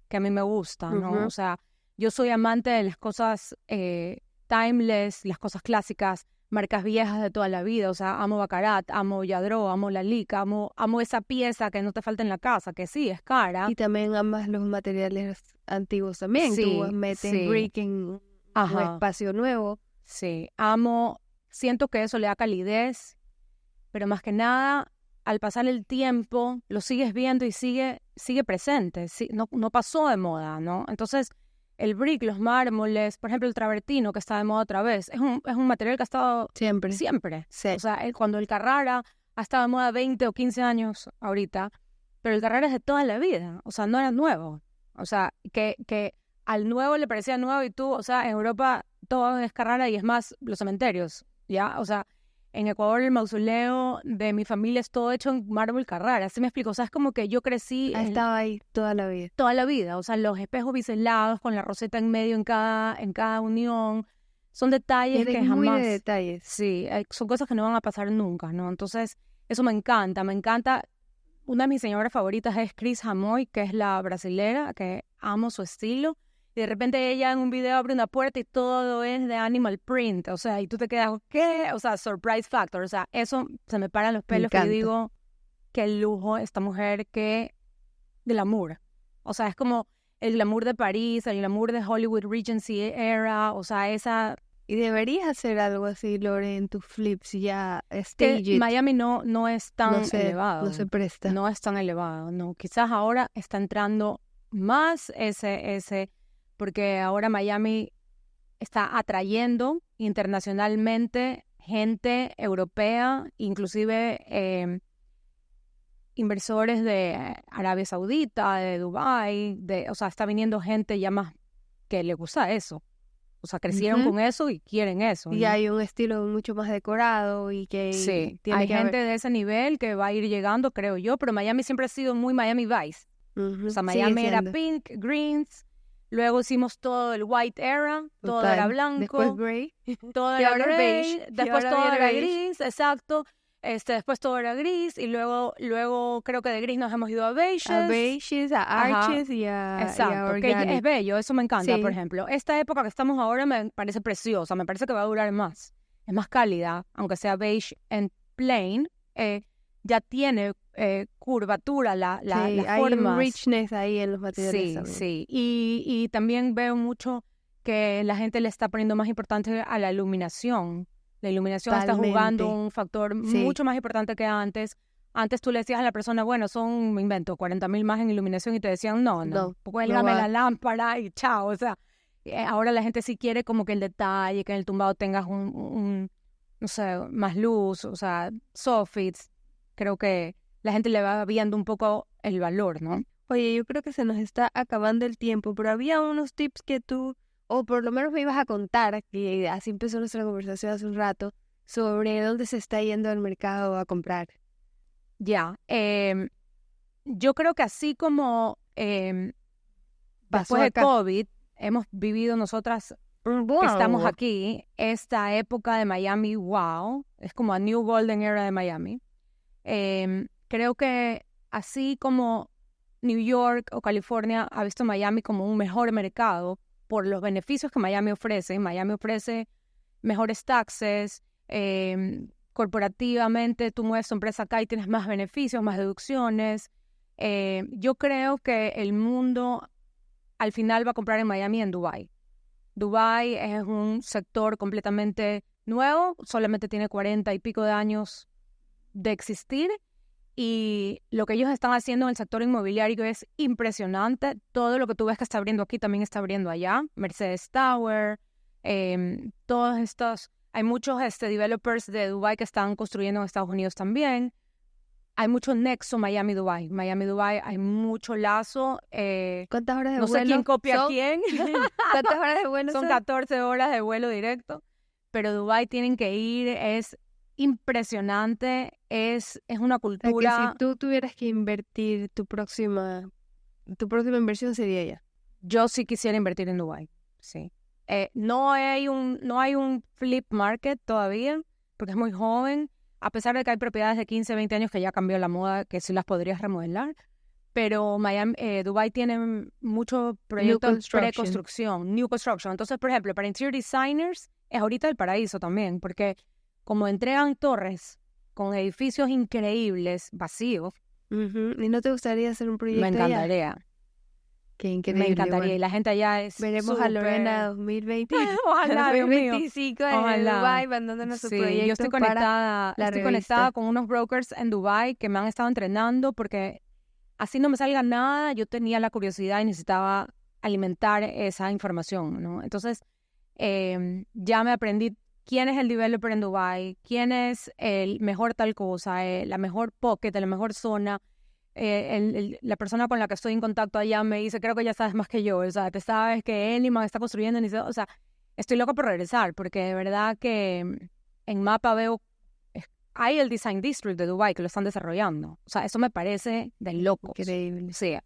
que a mí me gusta, ¿no? Ujú. O sea, yo soy amante de las cosas timeless, las cosas clásicas, marcas viejas de toda la vida. O sea, amo Baccarat, amo Yadro, amo Lalique, amo esa pieza que no te falta en la casa, que sí, es cara. Y también amas los materiales antiguos también. Sí, Tú metes sí. brick en un Ajá, espacio nuevo. sí. Siento que eso le da calidez, pero más que nada, al pasar el tiempo, lo sigues viendo y sigue presente. No pasó de moda, ¿no? Entonces, el brick, los mármoles, por ejemplo, el travertino que está de moda otra vez, es un material que ha estado Siempre. siempre. Sí. O sea, cuando el Carrara ha estado de moda 20 o 15 años ahorita, pero el Carrara es de toda la vida, o sea, no era nuevo. O sea, que al nuevo le parecía nuevo y tú, o sea, en Europa todo es Carrara y es más los cementerios, ¿ya? O sea, en Ecuador el mausoleo de mi familia es todo hecho en mármol Carrara, ¿así me explico? O sea, es como que yo crecí Ha estado ahí toda la vida. toda la vida, o sea, los espejos biselados con la roseta en medio en cada unión, son detalles Eres que muy jamás... de detalles. Sí, son cosas que no van a pasar nunca, ¿no? Entonces, eso me encanta. Una de mis diseñadoras favoritas es Chris Hamoy, que es la brasilera, que amo su estilo. Y de repente ella en un video abre una puerta y todo es de animal print, o sea, y tú te quedas, ¿qué? O sea, surprise factor, o sea, eso se me paran los pelos que yo encanta. digo, qué lujo esta mujer, qué glamour. O sea, es como el glamour de París, el glamour de Hollywood Regency era, o sea, esa... Y deberías hacer algo así, Lore, en tus flips, ya que stage it. Miami no es tan elevado. No se presta. No es tan elevado, no. Quizás ahora está entrando más ese, porque ahora Miami está atrayendo internacionalmente gente europea, inclusive inversores de Arabia Saudita, de Dubái, o sea, está viniendo gente ya más que le gusta eso. O sea, crecieron Ujú. con eso y quieren eso. Y ¿no? hay un estilo mucho más decorado y que Sí, tiene hay que gente de ese nivel que va a ir llegando, creo yo, pero Miami siempre ha sido muy Miami Vice. Ujú, O sea, sigue Miami era siendo. pink, greens, luego hicimos todo el white era, todo Total. era Después blanco, gray. todo y era ahora es gray, beige, y después ahora todo viene era beige. gris, exacto. Después todo era gris y luego creo que de gris nos hemos ido a beiges. A beiges, a Ajá, arches y a exacto, que organic. es bello, eso me encanta, Sí. por ejemplo. Esta época que estamos ahora me parece preciosa, me parece que va a durar más. Es más cálida, aunque sea beige en plain, ya tiene curvatura, Sí, las hay un formas. richness ahí en los materiales Sí, también. sí. Y también veo mucho que la gente le está poniendo más importante a la iluminación. La iluminación está jugando Totalmente. un factor Sí. mucho más importante que antes. Antes tú le decías a la persona, bueno, me invento, 40,000 más en iluminación y te decían, no, cuélgame no va. la lámpara y chao. O sea, ahora la gente sí quiere como que el detalle, que en el tumbado tengas no sé, más luz, o sea, soffits. Creo que la gente le va viendo un poco el valor, ¿no? Oye, yo creo que se nos está acabando el tiempo, pero había unos tips que tú, o por lo menos me ibas a contar, que así empezó nuestra conversación hace un rato, sobre dónde se está yendo el mercado a comprar. Yo creo que así como Pasó después de acá. COVID hemos vivido nosotras que estamos aquí, esta época de Miami, wow, es como a new golden era de Miami. Creo que así como New York o California ha visto Miami como un mejor mercado por los beneficios que Miami ofrece. Miami ofrece mejores taxes, corporativamente tú mueves tu empresa acá y tienes más beneficios, más deducciones. Yo creo que el mundo al final va a comprar en Miami y en Dubái. Dubái es un sector completamente nuevo, solamente tiene 40 y pico de años de existir y lo que ellos están haciendo en el sector inmobiliario es impresionante. Todo lo que tú ves que está abriendo aquí también está abriendo allá. Mercedes Tower, todos estos, hay muchos developers de Dubái que están construyendo en Estados Unidos también. Hay mucho nexo Miami-Dubái. Miami-Dubái hay mucho lazo. ¿Cuántas horas de No vuelo? sé quién copia a son? quién. ¿Cuántas horas de vuelo Son 14 horas de vuelo directo. Pero Dubái tienen que ir, es impresionante, es una O sea, cultura. que si tú tuvieras que invertir tu próxima inversión sería ella. Yo sí quisiera invertir en Dubái, sí. No hay un flip market todavía, porque es muy joven, a pesar de que hay propiedades de 15, 20 años que ya cambió la moda, que sí las podrías remodelar, pero Dubái tiene mucho proyecto en preconstrucción, new construction. Entonces, por ejemplo, para interior designers es ahorita el paraíso también, porque como entregan torres con edificios increíbles, vacíos, Ujú. ¿Y no te gustaría hacer un proyecto me allá? encantaría. Qué increíble. Me encantaría. Bueno, Y la gente allá es veremos a Lorena 2020, Ojalá, Dios mío. 2025 en Ojalá. Dubái mandándonos sus Sí, proyectos yo estoy para conectada, la estoy revista. conectada con unos brokers en Dubái que me han estado entrenando porque así no me salga nada, yo tenía la curiosidad y necesitaba alimentar esa información, ¿no? Entonces, ya me aprendí quién es el developer en Dubái, quién es el mejor tal cosa, la mejor pocket, la mejor zona. La persona con la que estoy en contacto allá me dice, creo que ya sabes más que yo, o sea, te sabes que Eliman está construyendo, o sea, estoy loca por regresar, porque de verdad que en mapa veo, hay el Design District de Dubái que lo están desarrollando, o sea, eso me parece de locos. Increíble. Sí.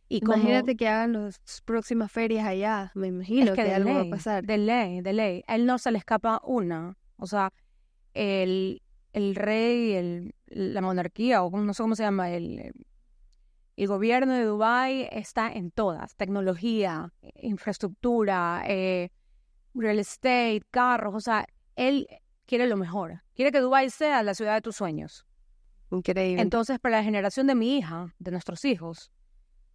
Y Imagínate que hagan las próximas ferias allá, me imagino que de algo va a ley, pasar. de ley, a él no se le escapa una, o sea, el rey, la monarquía, o no sé cómo se llama, el gobierno de Dubái está en todas, tecnología, infraestructura, real estate, carros, o sea, él quiere lo mejor. Quiere que Dubái sea la ciudad de tus sueños. Increíble. Entonces, para la generación de mi hija, de nuestros hijos,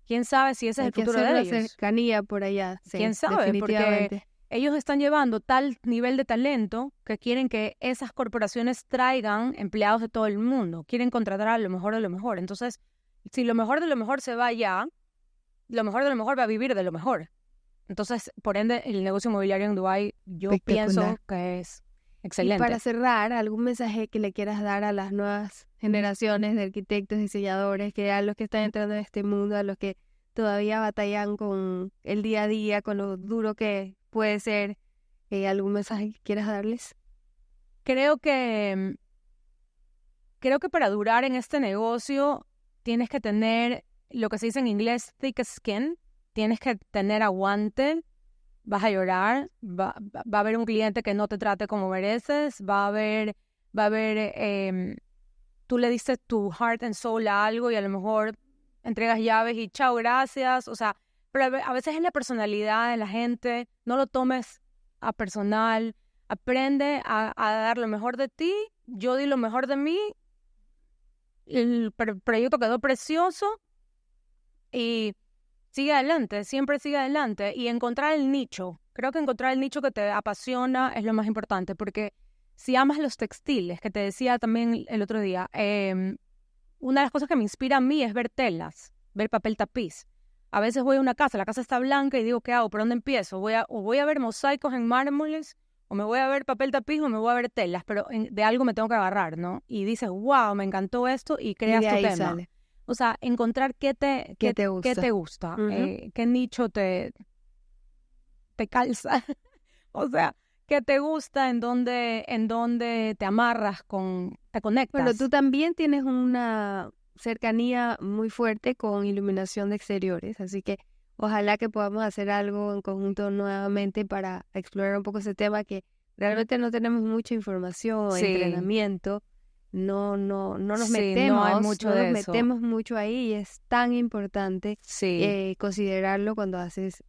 quién sabe si ese es el futuro de una ellos. cercanía por allá, sí, Quién sabe, definitivamente. porque ellos están llevando tal nivel de talento que quieren que esas corporaciones traigan empleados de todo el mundo. Quieren contratar a lo mejor de lo mejor. Entonces, si lo mejor de lo mejor se va allá, lo mejor de lo mejor va a vivir de lo mejor. Entonces, por ende, el negocio inmobiliario en Dubái, yo pienso que es excelente. Y para cerrar, ¿algún mensaje que le quieras dar a las nuevas generaciones de arquitectos, diseñadores, que a los que están entrando en este mundo, a los que todavía batallan con el día a día, con lo duro que puede ser, algún mensaje que quieras darles? Creo que para durar en este negocio tienes que tener lo que se dice en inglés thick skin, tienes que tener aguante, vas a llorar, va a haber un cliente que no te trate como mereces, va a haber tú le dices tu heart and soul a algo y a lo mejor entregas llaves y chao, gracias, o sea, pero a veces es la personalidad de la gente, no lo tomes a personal, aprende a dar lo mejor de ti, yo di lo mejor de mí, el proyecto quedó precioso y sigue adelante, siempre sigue adelante y encontrar el nicho. Creo que encontrar el nicho que te apasiona es lo más importante porque si amas los textiles, que te decía también el otro día, una de las cosas que me inspira a mí es ver telas, ver papel tapiz. A veces voy a una casa, la casa está blanca y digo, ¿qué hago? ¿Por dónde empiezo? Voy a ver mosaicos en mármoles, o me voy a ver papel tapiz, o me voy a ver telas, pero de algo me tengo que agarrar, ¿no? Y dices, wow, me encantó esto, y creas tu tema. Sale. O sea, encontrar qué te gusta, Uh-huh. qué nicho te calza. O sea, ¿Qué te gusta? ¿En dónde te amarras te conectas? Bueno, tú también tienes una cercanía muy fuerte con iluminación de exteriores, así que ojalá que podamos hacer algo en conjunto nuevamente para explorar un poco ese tema que realmente no tenemos mucha información o Sí. entrenamiento, no nos Sí, metemos, no hay mucho de eso. metemos mucho ahí y es tan importante Sí. considerarlo cuando haces.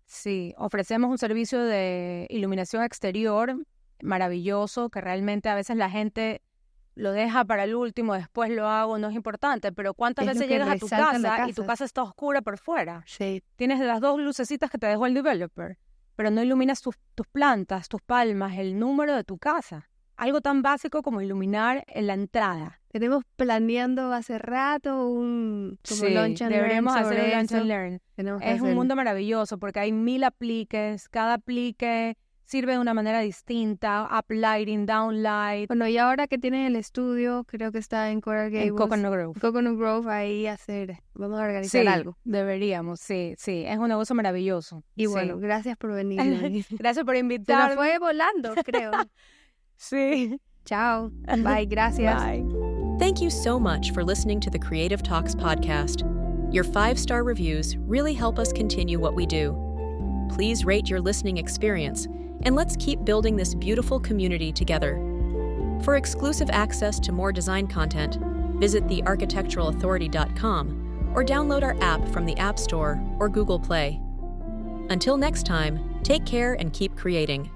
Sí, ofrecemos un servicio de iluminación exterior maravilloso que realmente a veces la gente lo deja para el último, después lo hago, no es importante, pero ¿cuántas Es lo veces que llegas a tu resalta la casa y tu casa. casa está oscura por fuera? Sí, Tienes las 2 lucecitas que te dejó el developer, pero no iluminas tus plantas, tus palmas, el número de tu casa. Algo tan básico como iluminar en la entrada. tenemos planeando hace rato un como lunch and deberíamos learn hacer sobre un lunch eso. and learn. Tenemos que Es un hacerlo. mundo maravilloso porque hay 1000 apliques, cada aplique sirve de una manera distinta, up lighting, down light, Bueno, y ahora que tienen el estudio, creo que está en Coral Gables, en Coconut Grove. Coconut Grove, ahí vamos a organizar algo. Deberíamos, sí, es un negocio maravilloso. Y sí. bueno, gracias por venir. Loni. Gracias por Se nos invitarme. fue volando, creo. Sí. Chao. Bye, gracias. Bye. Thank you so much for listening to the Creative Talks podcast. Your 5-star reviews really help us continue what we do. Please rate your listening experience, and let's keep building this beautiful community together. For exclusive access to more design content, visit thearchitecturalauthority.com or download our app from the App Store or Google Play. Until next time, take care and keep creating.